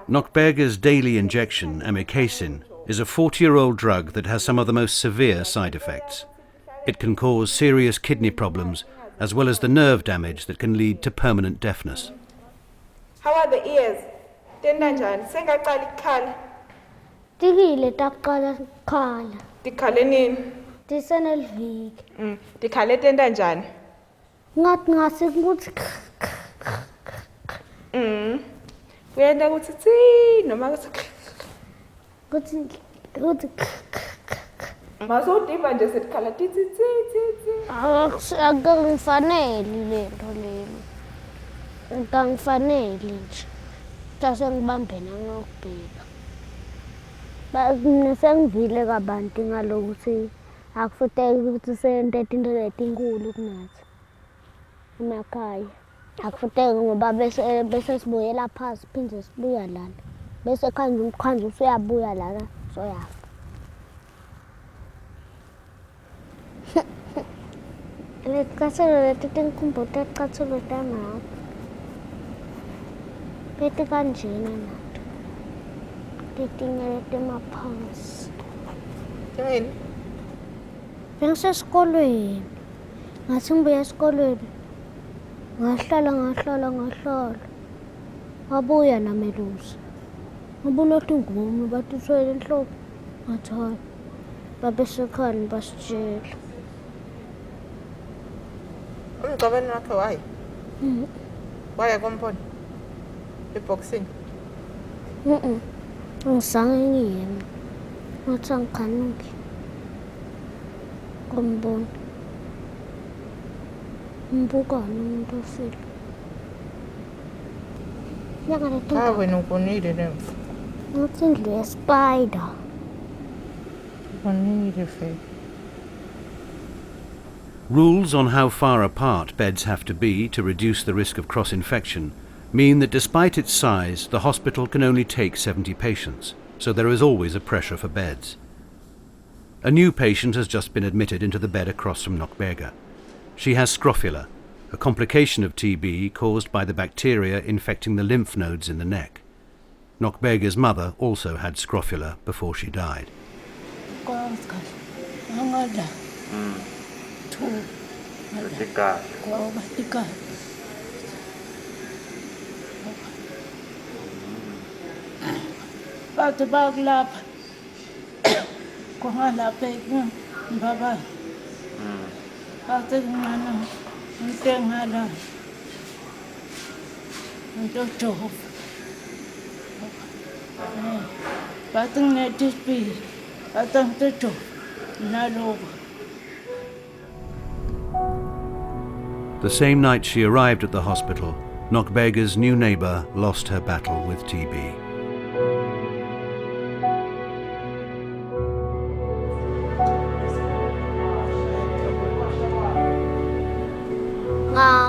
D: Nockberger's daily injection, amikacin, is a 40-year-old drug that has some of the most severe side effects. It can cause serious kidney problems, as well as the nerve damage that can lead to permanent deafness.
O: How are the ears? Tenda njani? Sengaqala ukukhala.
E: Tikile taqala ukukhala.
O: Tikhale nini?
E: Tiseneliviki.
O: Tikhale tenda njani?
E: Ngathi ngase ukuthi
O: Kuyenta ukuthi tsi noma
E: ukuthi
O: masudimba nje setikhala titsi tsi.
E: Akangifanele lento lelo. Akangifanele nje. Tase ngibambe nangokubheka. Mina sengivile kabanti ngalokuthi akufuteki ukuthi sente into letinkulu kunathi emakhaya. Akufuteki ngoba bese sibuyela phansi phinde sibuya lana. Bese khanje usuyabuya lana soyafa. Leticathulo leti tinkhumbuta ticathulo tangako. Leti kanjena nato. Letinye letimaphansi.
O: Yini?
E: Bengisesikolweni. Ngathi ngibuya esikolweni. Ngahlala. Wabuya namelusi. Ngabulothi ngumi bathi uthwele enhloko. Ngathi hayi. Babesekhani basitshela.
O: Umgcobeni wakhe wayi? Waya komponi? Eboxing?
E: Ngizange ngiyeme. Ngathi angikhanuki. Kombona. Mbukane umuntu ofile.
O: Wena ubonile nemfu.
E: Ngathi indlu yespider.
O: Ubonile fe.
D: Rules on how far apart beds have to be to reduce the risk of cross-infection mean that despite its size, the hospital can only take 70 patients, so there is always a pressure for beds. A new patient has just been admitted into the bed across from Nockberger. She has scrofula, a complication of TB caused by the bacteria infecting the lymph nodes in the neck. Nockberger's mother also had scrofula before she died.
N: Bathi bakulapha kwangalapha ngibaba bathi ngana ngitengala ngitothofa bathi nginethispili bathi ngitothofa naloko.
D: The same night she arrived at the hospital, Nockberger's new neighbour lost her battle with TB.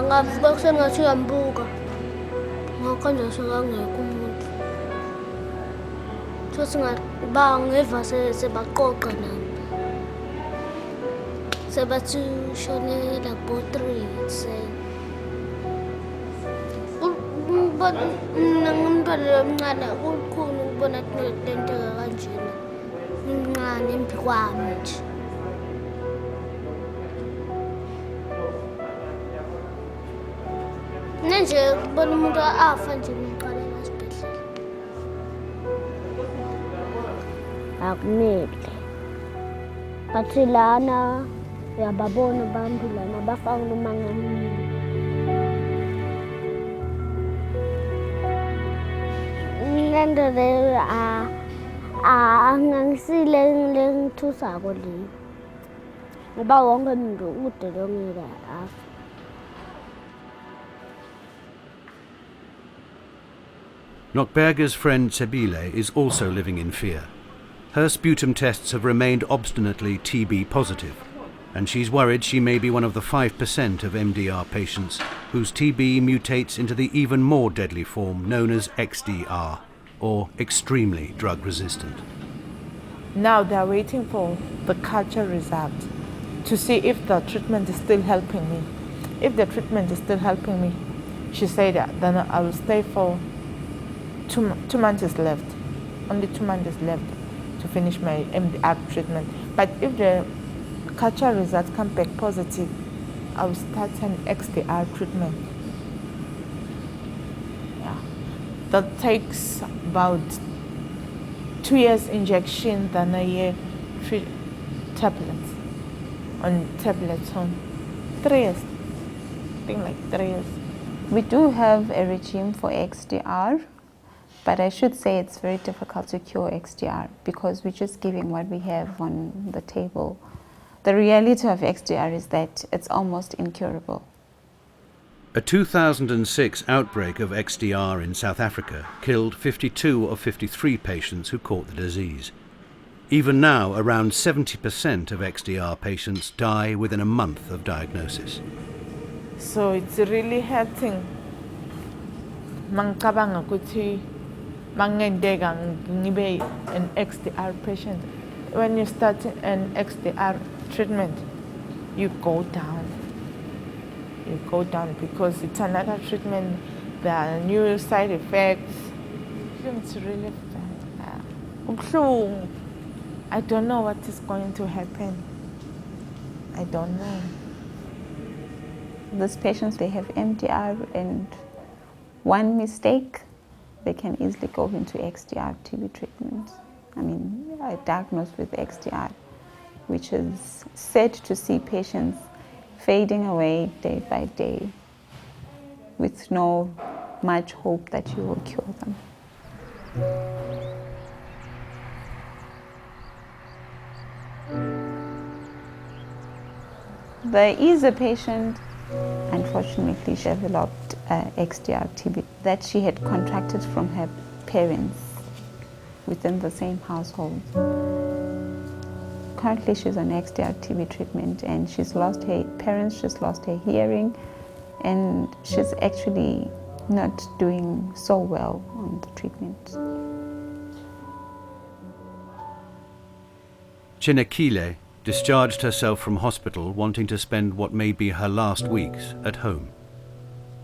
E: Ngakuseni ngathi uyambuka. Ngakanje sekangekho umuntu. Futhi ngeva sebaqoqa nami. Sebathi ushone laboratory ekuseni. Ngumntwana omncane kukhulu ukubona kunenteka kanjena. Ngimncane embi kwami nje. Nje kubona umuntu afa nje ngiqala esibhedlela. Akunele. Bathi lana uyababona abantu lana bafaka umangani. Lento leyo angangisile ngithusako leyo. Ngoba wonke umuntu ude longeka afa.
D: Nockberger's friend Sebile is also living in fear. Her sputum tests have remained obstinately TB positive, and she's worried she may be one of the 5% of MDR patients whose TB mutates into the even more deadly form known as XDR, or extremely drug resistant.
O: Now they're waiting for the culture result to see if the treatment is still helping me. If the treatment is still helping me, she said that then I will stay for 2 months is left. Only 2 months is left to finish my MDR treatment. But if the culture results come back positive, I will start an XDR treatment. Yeah. That takes about 2 years injection, then a year tablets. On tablets home. 3 years. I think like 3 years.
B: We do have a regime for XDR, but I should say it's very difficult to cure XDR because we're just giving what we have on the table. The reality of XDR is that it's almost incurable.
D: A 2006 outbreak of XDR in South Africa killed 52 of 53 patients who caught the disease. Even now, around 70% of XDR patients die within a month of diagnosis.
O: So it's really hurting. Mangicabanga ukuthi mangendeka ngibe an XDR patient. When you start an XDR treatment, you go down. You go down because it's another treatment. There are new side effects. It's really bad. I don't know what is going to happen. I don't know.
B: These patients, they have MDR, and one mistake, they can easily go into XDR TB treatment. I mean, diagnosed with XDR, which is sad to see patients fading away day by day with no much hope that you will cure them. There is a patient, unfortunately, she developed XDR TB that she had contracted from her parents within the same household. Currently, she's on XDR TB treatment and she's lost her parents, she's lost her hearing, and she's actually not doing so well on the treatment.
D: Chinekile discharged herself from hospital wanting to spend what may be her last weeks at home.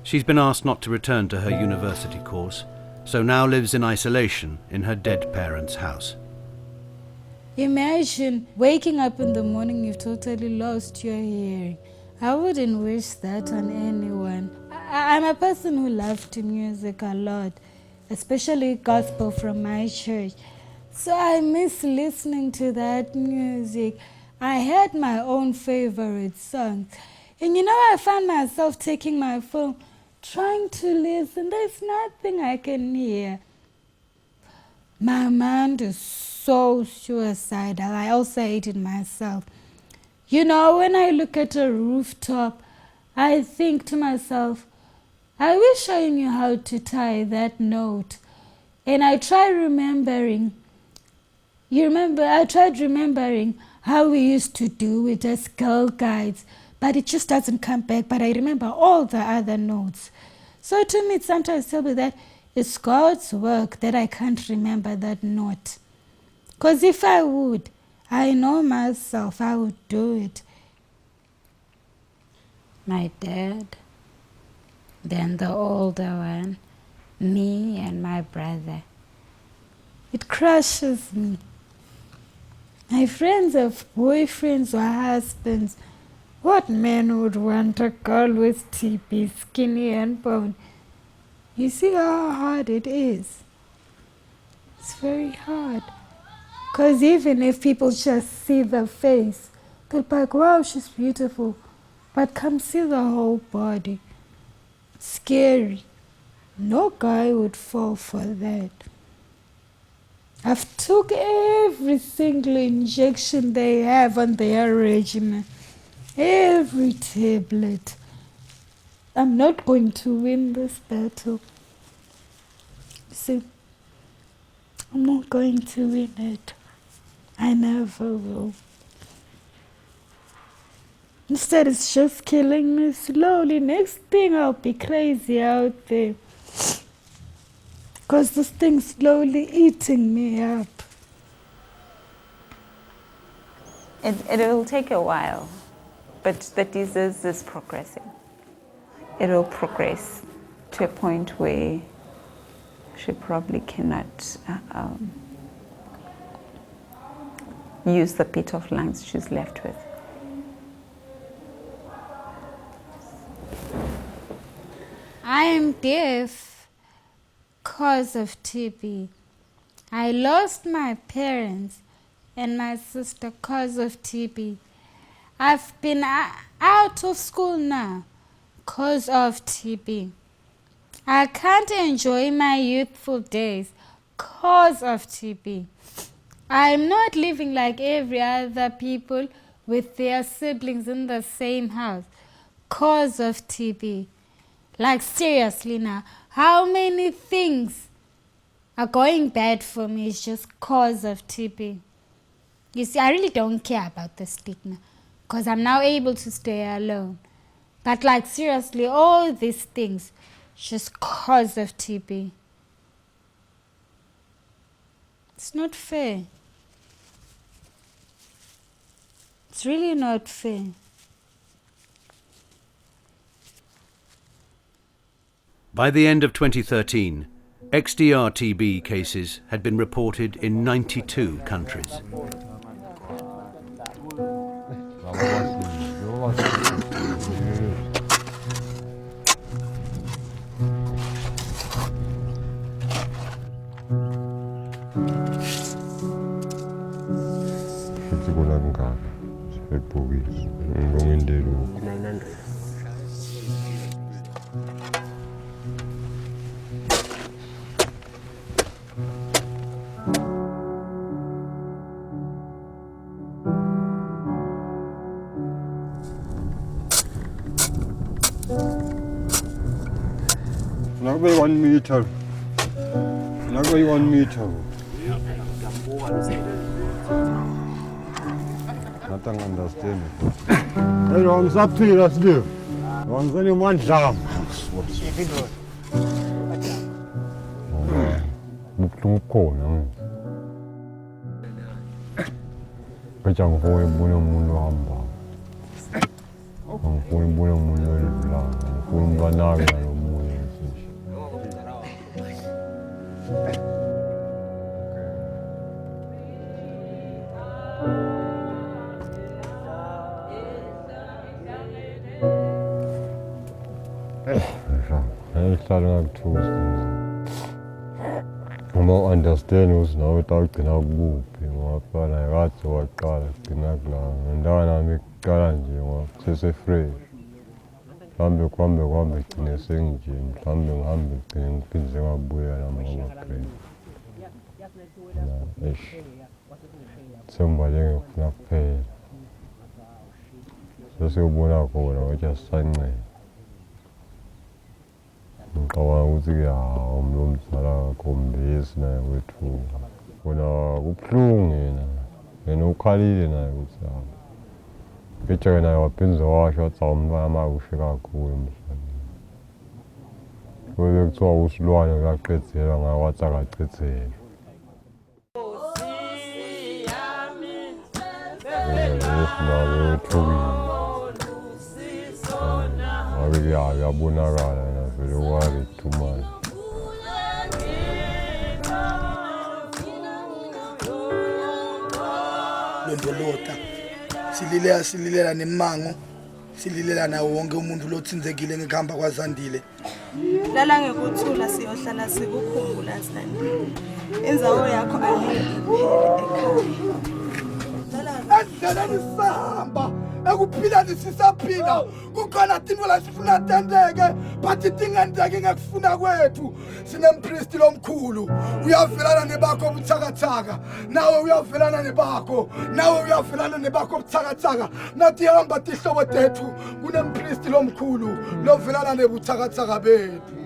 D: She's been asked not to return to her university course, so now lives in isolation in her dead parents' house.
A: Imagine waking up in the morning, you've totally lost your hearing. I wouldn't wish that on anyone. I'm a person who loves music a lot, especially gospel from my church. So I miss listening to that music. I had my own favorite songs. And I found myself taking my phone, trying to listen. There's nothing I can hear. My mind is so suicidal. I also hate it myself. When I look at a rooftop, I think to myself, I wish I knew how to tie that note. And I tried remembering. I tried remembering how we used to do it as Girl Guides, but it just doesn't come back. But I remember all the other notes. So to me, it sometimes tells me that it's God's work that I can't remember that note. Because if I would, I know myself, I would do it. My dad, then the older one, me and my brother. It crushes me. My friends have boyfriends or husbands. What man would want a girl with TB, skinny and bone? You see how hard it is? It's very hard. Because even if people just see the face, they'll be like, wow, she's beautiful. But come see the whole body. It's scary. No guy would fall for that. I've took every single injection they have on their regimen. Every tablet. I'm not going to win this battle. See, I'm not going to win it. I never will. Instead, it's just killing me slowly. Next thing, I'll be crazy out there. Because this thing's slowly eating me up.
B: It will take a while, but the disease is progressing. It will progress to a point where she probably cannot use the bit of lungs she's left with.
A: I am deaf because of TB. I lost my parents and my sister because of TB. I've been out of school now because of TB. I can't enjoy my youthful days because of TB. I'm not living like every other people with their siblings in the same house because of TB. Like seriously now, how many things are going bad for me is just cause of TB. You see, I really don't care about the stigma because I'm now able to stay alone. But like seriously, all these things just cause of TB. It's not fair. It's really not fair.
D: By the end of 2013, XDR-TB cases had been reported in 92 countries.
I: Not by 1 meter. Not by 1 meter. Nothing understand. Hey, wrong sapphire, that's new. Wrong any one jam. Muktung ko na. Kajang ko yung bunang mundo hamba. Ang ko yung bunang mundo lang. Ang ko yung banari na yung mundo. Starting to more understand who's now without cannot move. You know, I got to what God cannot and then I make guarantee, you know, it's a free. Come back, in a sing gym, come back, and things are boy and I'm okay. Somebody not paid. Just go out or just sign me. Kawan usikia mlomsala kombesi naye wethu wona kubuhlungu yena ukhalile naye ukuthi betshe naye waphinza washo wathi umntwana amakushe kakhulu emhlabeni kuye kuthiwa usilwane kuyaqedzelwa ngawathi akaqedzelwa nawe wethukile yabonakala vele worried too much.
R: Londolota sililela nemango sililela nawo wonke umuntu lothinzekile ngekuhamba kwaZandile.
S: Lala ngekuthula siyohlala sikukhumbula Zandile. Indzawo yakho angeke iphele ekhaya.
R: Endleleni sihamba ekuphileni sisaphila kukhona tinto la sifuna tendeke but tingenzeki ngekufuna kwethu sinempriest lomkhulu uyavelana nebakho obuthakathaka nawe uyavelana nebakho nawe uyavelana nebakho obuthakathaka nathi hamba tihlobo tethu kunempriest lomkhulu lovelana nebuthakathaka bethu.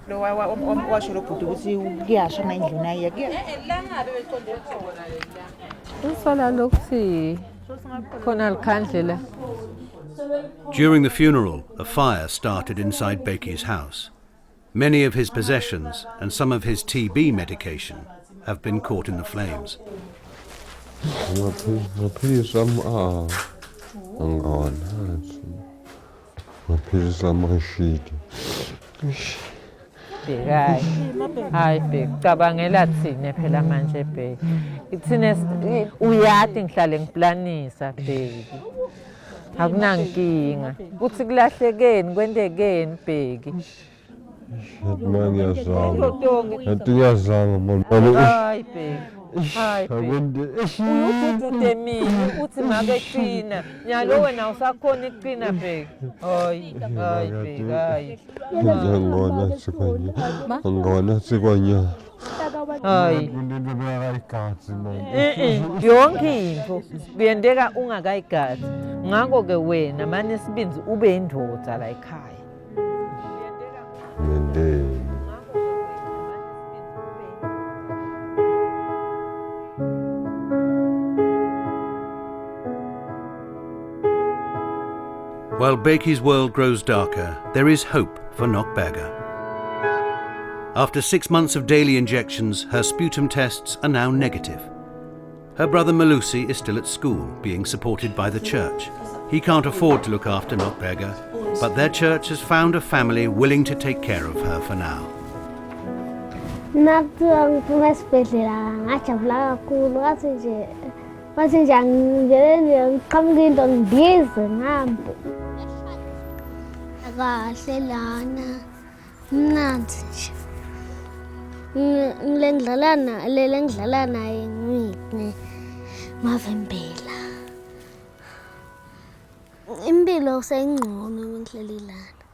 M: lo washo lo bhuti ukuthi kuyasha ngendlu naye
K: Usola lokuthi khona likhandlela.
D: During the funeral, a fire started inside Bakey's house. Many of his possessions and some of his TB medication have been caught in the flames.
K: Hayi bheki cabangela thine phela manje bheki ithine uyati ngihlale ngiplanisa bheki akunankinga kuthi kulahlekeni kwendekeni bheki hayi bheki hayi bheki uyududude mina uthi makeqina nyalo wena usakhona iqina bheki hayi hayi bheki hayi
I: angona sikwanya
K: hayi yonke into kuyendeka ungakayigazi ngakho-ke wena mane isibinzi ube yindoda la ekhaya.
D: While Bakey's world grows darker, there is hope for Nockberger. After 6 months of daily injections, her sputum tests are now negative. Her brother Malusi is still at school, being supported by the church. He can't afford to look after Nockberger, but their church has found a family willing to take care of her for now.
E: Kahle lana mnanzi nje ngidlala naye ngiyine Mavimbela impilo seyingcono ngihlelelana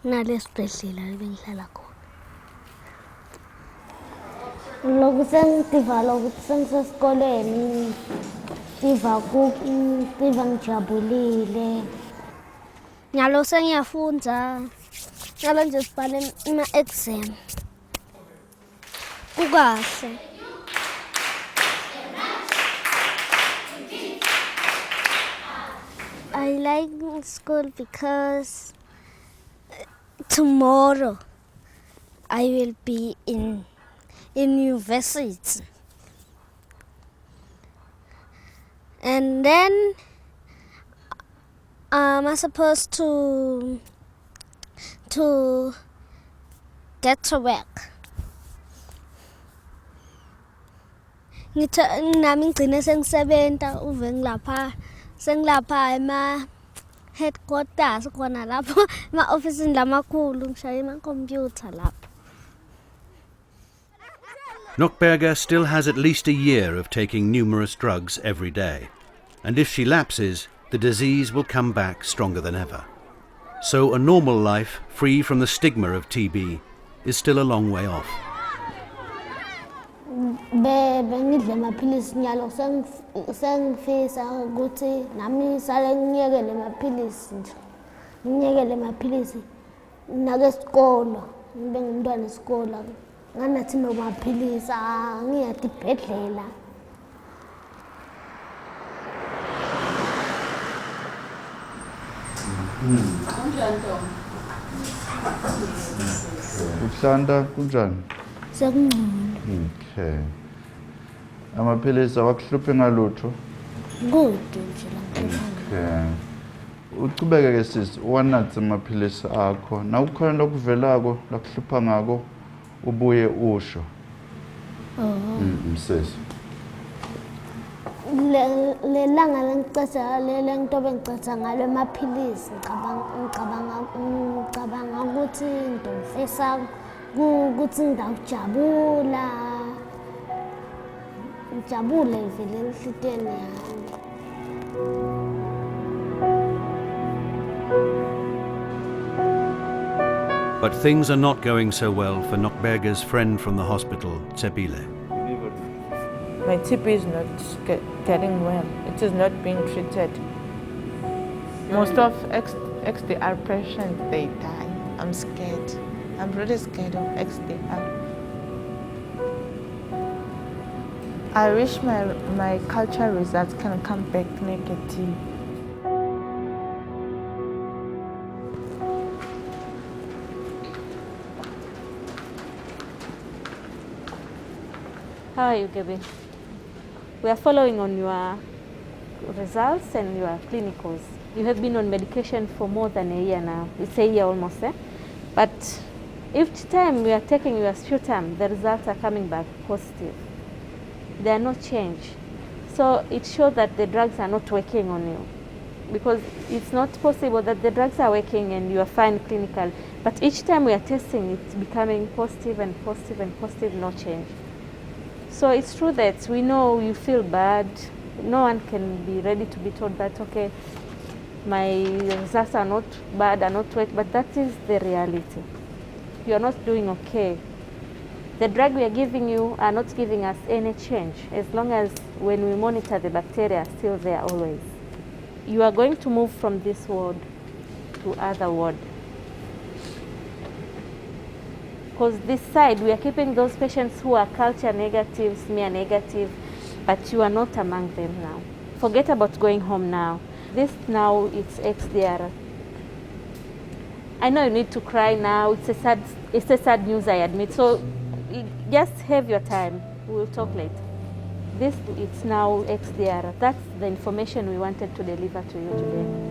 E: nalesibhedlela bengihlala khona lokhu sengidiva lokuthi sengisesikoleni Diva ngijabulile. Nyalo sengiyafunda. Nyalo nje sibhale ama-exam. Kukahle. I like school because tomorrow I will be in university. And then I'm supposed to get to work. Nami ngicine sengisebenza uve ngilapha ema headquarters khona lapho ema office lamakhulu ngishaya ama computer lapho.
D: Nockberger still has at least a year of taking numerous drugs every day, and if she lapses, the disease will come back stronger than ever. So a normal life, free from the stigma of TB, is still a long way off.
E: Bengidle amaphilisi nyalo sengifisa ukuthi nami sale ngiyekele amaphilisi nje. Ngiyekele amaphilisi nakesikolo, ngibe ngumntwana esikolo. Nganathi nomaphilisi ngiyati ibhedlela.
T: Ukuhlanda kunjani?
E: Sekungcono.
T: Okay. Amaphilisi awakuhluphi ngalutho?
E: Good nje la.
T: Okay. Uqhubeke ke sisi uwanathe amaphilisi akho. Na ukhona lokuvelako lakuhlupha ngako ubuye usho. Msisi.
E: Le langa lengicetha lento bengicetha ngalo amaphilisi ngicabanga ukuthi into mfisa ukuthi ngidawujabula ngijabule vele enhlitweni yami.
D: But things are not going so well for Nockberger's friend from the hospital, Tsebile.
O: My TB is not getting well. It is not being treated. Most of XDR patients, they die. I'm scared. I'm really scared of XDR. I wish my culture results can come back negative.
U: How are you, Gabi? We are following on your results and your clinicals. You have been on medication for more than a year now. It's a year almost, eh? But each time we are taking your sputum, the results are coming back positive. There are no change. So it shows that the drugs are not working on you, because it's not possible that the drugs are working and you are fine clinically. But each time we are testing, it's becoming positive and positive and positive, no change. So it's true that we know you feel bad. No one can be ready to be told that, okay, my results are not bad, are not weak, but that is the reality. You are not doing okay. The drug we are giving you are not giving us any change, as long as when we monitor the bacteria are still there always. You are going to move from this ward to other ward. Because this side, we are keeping those patients who are culture negative, smear negative, but you are not among them now. Forget about going home now. This now, it's XDR. I know you need to cry now. It's a sad news, I admit. So just have your time. We'll talk later. This, it's now XDR. That's the information we wanted to deliver to you today.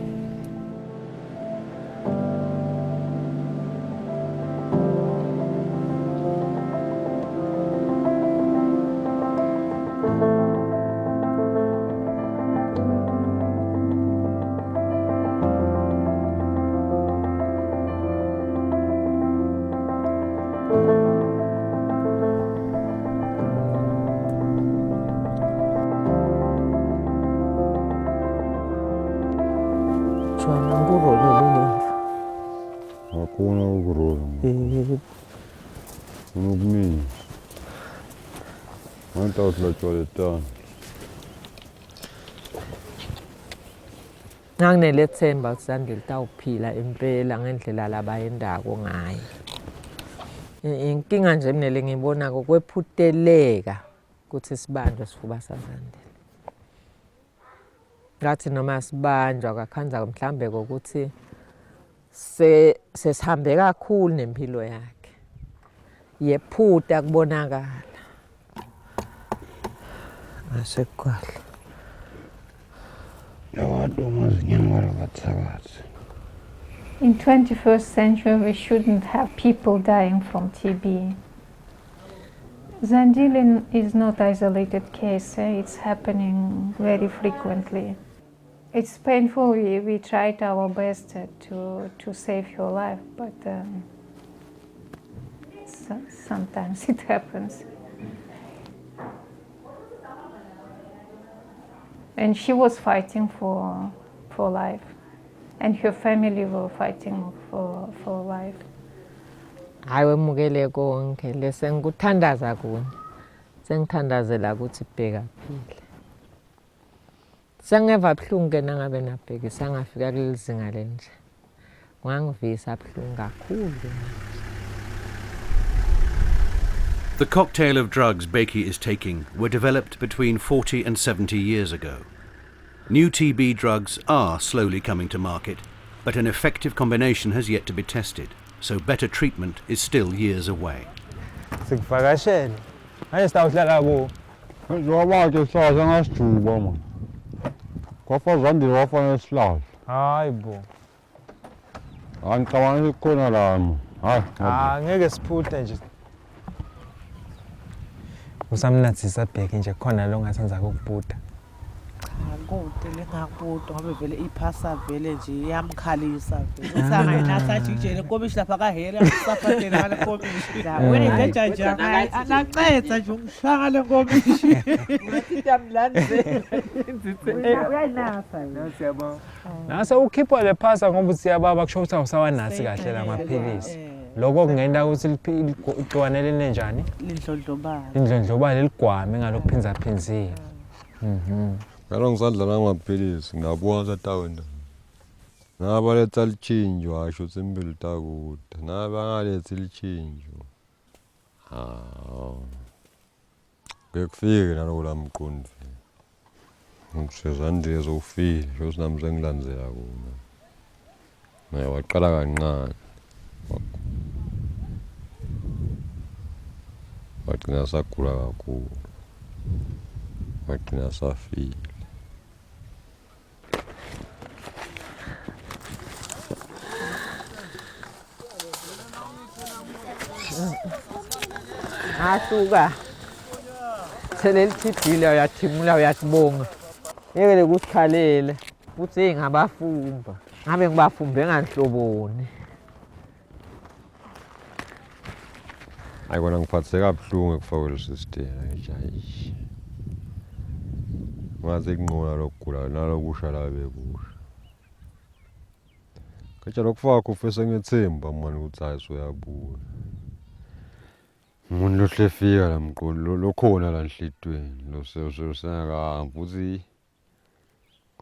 I: Hakuna ukurora. Unokuningi. Manta uhlotshwaletana.
K: Nganginelethemba ukuthi Zandile utawuphila impela ngendlela labayendako ngayo. Inkinga nje mina ngibona kokwephuteleka ukuthi sibanjwe sifuba saZandile. Ngathi noma sibanjwa kakhanza mhlambe kokuthi sesihambe kakhulu nempilo yakhe. Yephutha kubonakala. Asekukhala.
C: In 21st century, we shouldn't have people dying from TB. Zandile is not an isolated case. It's happening very frequently. It's painful. We tried our best to save your life, but sometimes it happens. And she was fighting for life, and her family were fighting for life.
K: Hayi wemukele konke lesengikuthandaza kuni. Sengithandazela ukuthi bheka phile. Sengeva buhlungu ke nangabe nabhekisa ngafika kulizinga lenje. Ngangivisa buhlungu kakhulu.
D: The cocktail of drugs Becky is taking were developed between 40 and 70 years ago. New TB drugs are slowly coming to market, but an effective combination has yet to be tested, so better treatment is still years away.
I: Sikuvakashele. Manje sitawuhlala ku. Njengoba ke sihlala ngasijuba man. Kwafa Zandile wafanele sihlala. Hayi bo. Angicabanga ukukhona la man. Hayi. Ngeke siphuthe nje. Usamnathisa bheke nje khona lo ngasenza ukubhuda.
V: Akude lengakude ngoba vele iphasa vele nje iyamkhalisa vele. Uthanga yena sajikijele enkomishi lapha kaHeri akusaphathele ngale nkomishi. Wena ngeja nje anacetha nje ungishanga le nkomishi. Ngathi tamlandze. Uyayinasa wena. Siyabona.
W: Nase ukhipha le phasa ngoba siyababa kusho ukuthi awusawanasi kahle la maphilisi. Lokho kungenda ukuthi igciwane linenjani?
V: Lindlondlobala.
W: Indlondlobala eligwame ngalokuphinza phinzile.
I: Ngalo ngizadla namaphilisi ngabuka sataweni. Nabaletha lichinjo asho tsimbili takude. Nabangalethi lichinjo. Ngekufike naloko lamqondi. Ngisezandile zofile, sho sinami sengilandzela kuna. Naye waqala kancane. Wagcina sagula kakhulu. Wagcina safile.
K: Asuka theleli TB uyathimula uyasibonga yekele kusikhalele uthi ngabafumba ngabe ngibafumbe nganhloboni
I: Ayikona ngiphathise kabuhlungu ekufakwe lesistela ejayishi. Ngaze kunqola lokugula nalokusha la bekusha. Katsha lokufaka ufese ngethemba manje ukuthi hayi soyabuya. Umuntu lohlefika lamqondo lokhona la enhlitweni lo sengakahambi uthi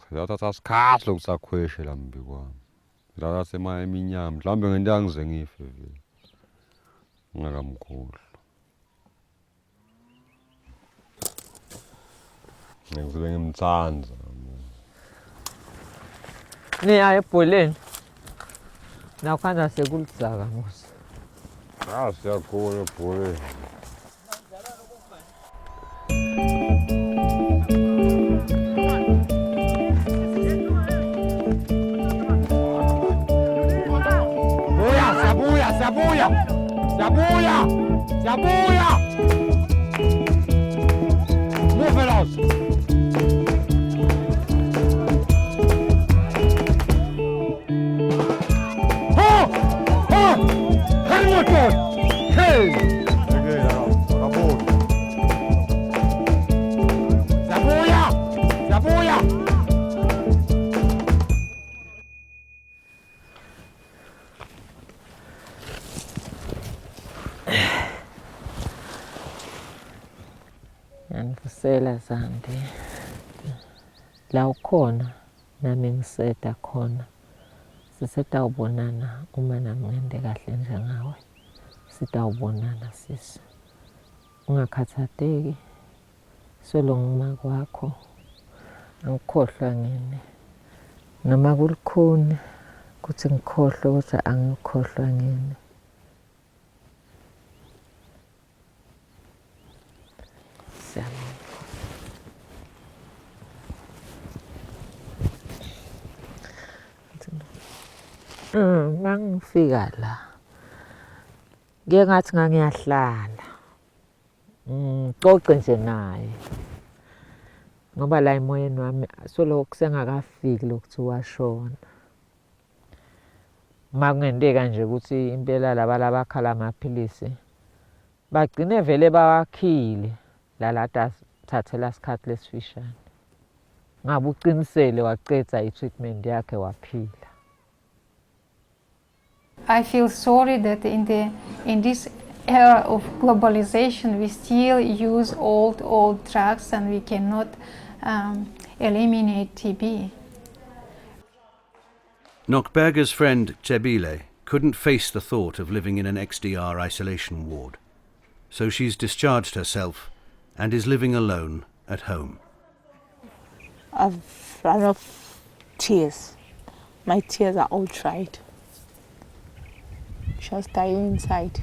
I: sizathatha isikhathi lokusakhweshe la mbi kwami. La sema eminyama mhlawumbe ngento yangize ngife vele. Ngakamkhohlwa. Ngizwe ngimthanza.
K: niya ebholeni nakhanda sekulidzaka musa
I: siyakhona ebholeni.
R: Siyabuya! Move it out!
K: Ngifusela Zandi la ukhona nami ngiseta khona sisitawubonana uma nami ngende kahle njengawe sitawubonana sisi ungakhathateki solonguma kwakho angikhohlwa ngene noma kulikhuni kuthi ngikhohlwe kodwa angikhohlwa ngene Mangifika la ngeke ngathi ngiyahlala xoxe nje naye ngoba la emoyeni wami soloko sengakafiki lokuthi washona makungenteka nje ukuthi impela laba bakhala amaphilisi bagcine vele bawakhile lalata thathela isikhathi lesifishane ngabe uqinisele waqedza i-treatment yakhe waphila.
C: I feel sorry that in this era of globalization we still use old drugs and we cannot eliminate TB.
D: Nokberger's friend Tebile couldn't face the thought of living in an XDR isolation ward, so she's discharged herself and is living alone at home.
G: I've run out of tears. My tears are all dried. Just dying inside.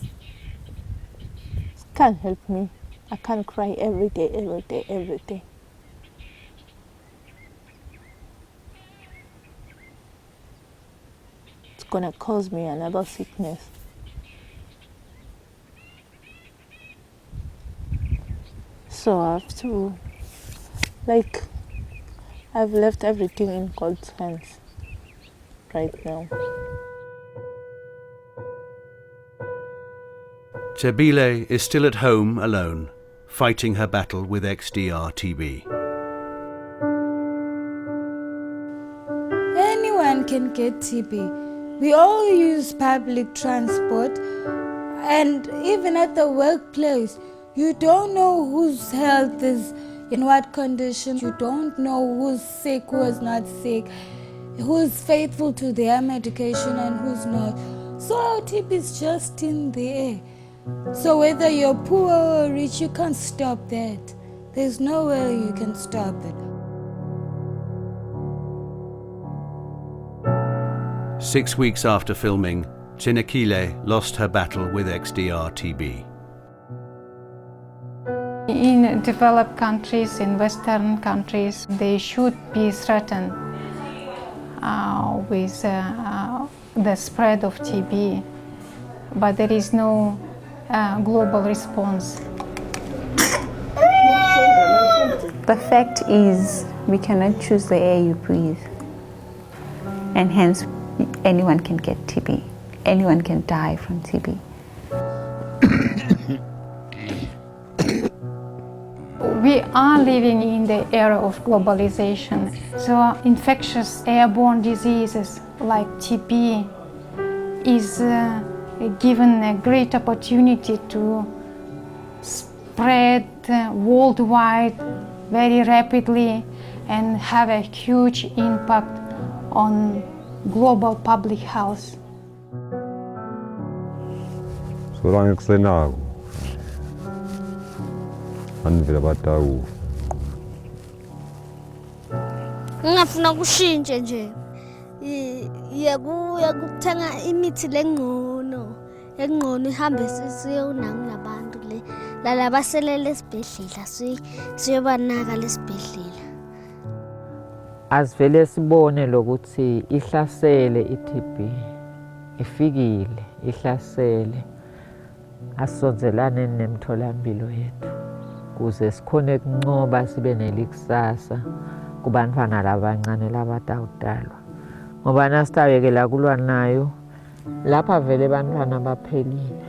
G: It can't help me. I can't cry every day. It's gonna cause me another sickness. So I have to, I've left everything in God's hands right now.
D: Tebile is still at home alone, fighting her battle with XDR TB.
A: Anyone can get TB. We all use public transport, and even at the workplace, you don't know whose health is in what condition. You don't know who's sick, who is not sick, who's faithful to their medication and who's not. So TB is just in the air. So whether you're poor or rich, you can't stop that. There's no way you can stop it.
D: 6 weeks after filming, Tsinekile lost her battle with XDR-TB.
C: In developed countries, in Western countries, they should be threatened with the spread of TB, but there is no global response.
B: The fact is, we cannot choose the air you breathe, and hence anyone can get TB. Anyone can die from TB.
C: We are living in the era of globalization, so infectious airborne diseases like TB is given a great opportunity to spread worldwide very rapidly and have a huge impact on global public health.
I: Solange kusenako andivela batawu
E: ngingafuna kushintshe nje yekuthenga imithi lengcono ihambe siyonaka nabantu lalabaselele esibhedlela siyobanaka lesibhedlela.
K: Asivele sibone lokuthi ihlasele iTB, ifikile, ihlasele. Asonzelane nemtholampilo yethu kuze sikhone ukunqoba sibe nelikusasa kubantwana labancane labatawudalwa. Ngoba nasitawekela kulwa nayo lapha vele bantwana baphelile.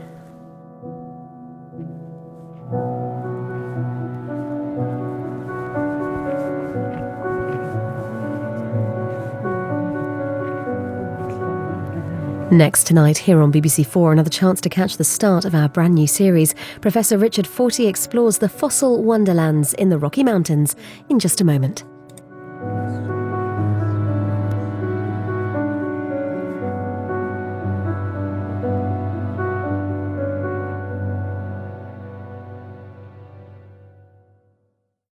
F: Next tonight, here on BBC4, another chance to catch the start of our brand new series. Professor Richard Fortey explores the fossil wonderlands in the Rocky Mountains in just a moment.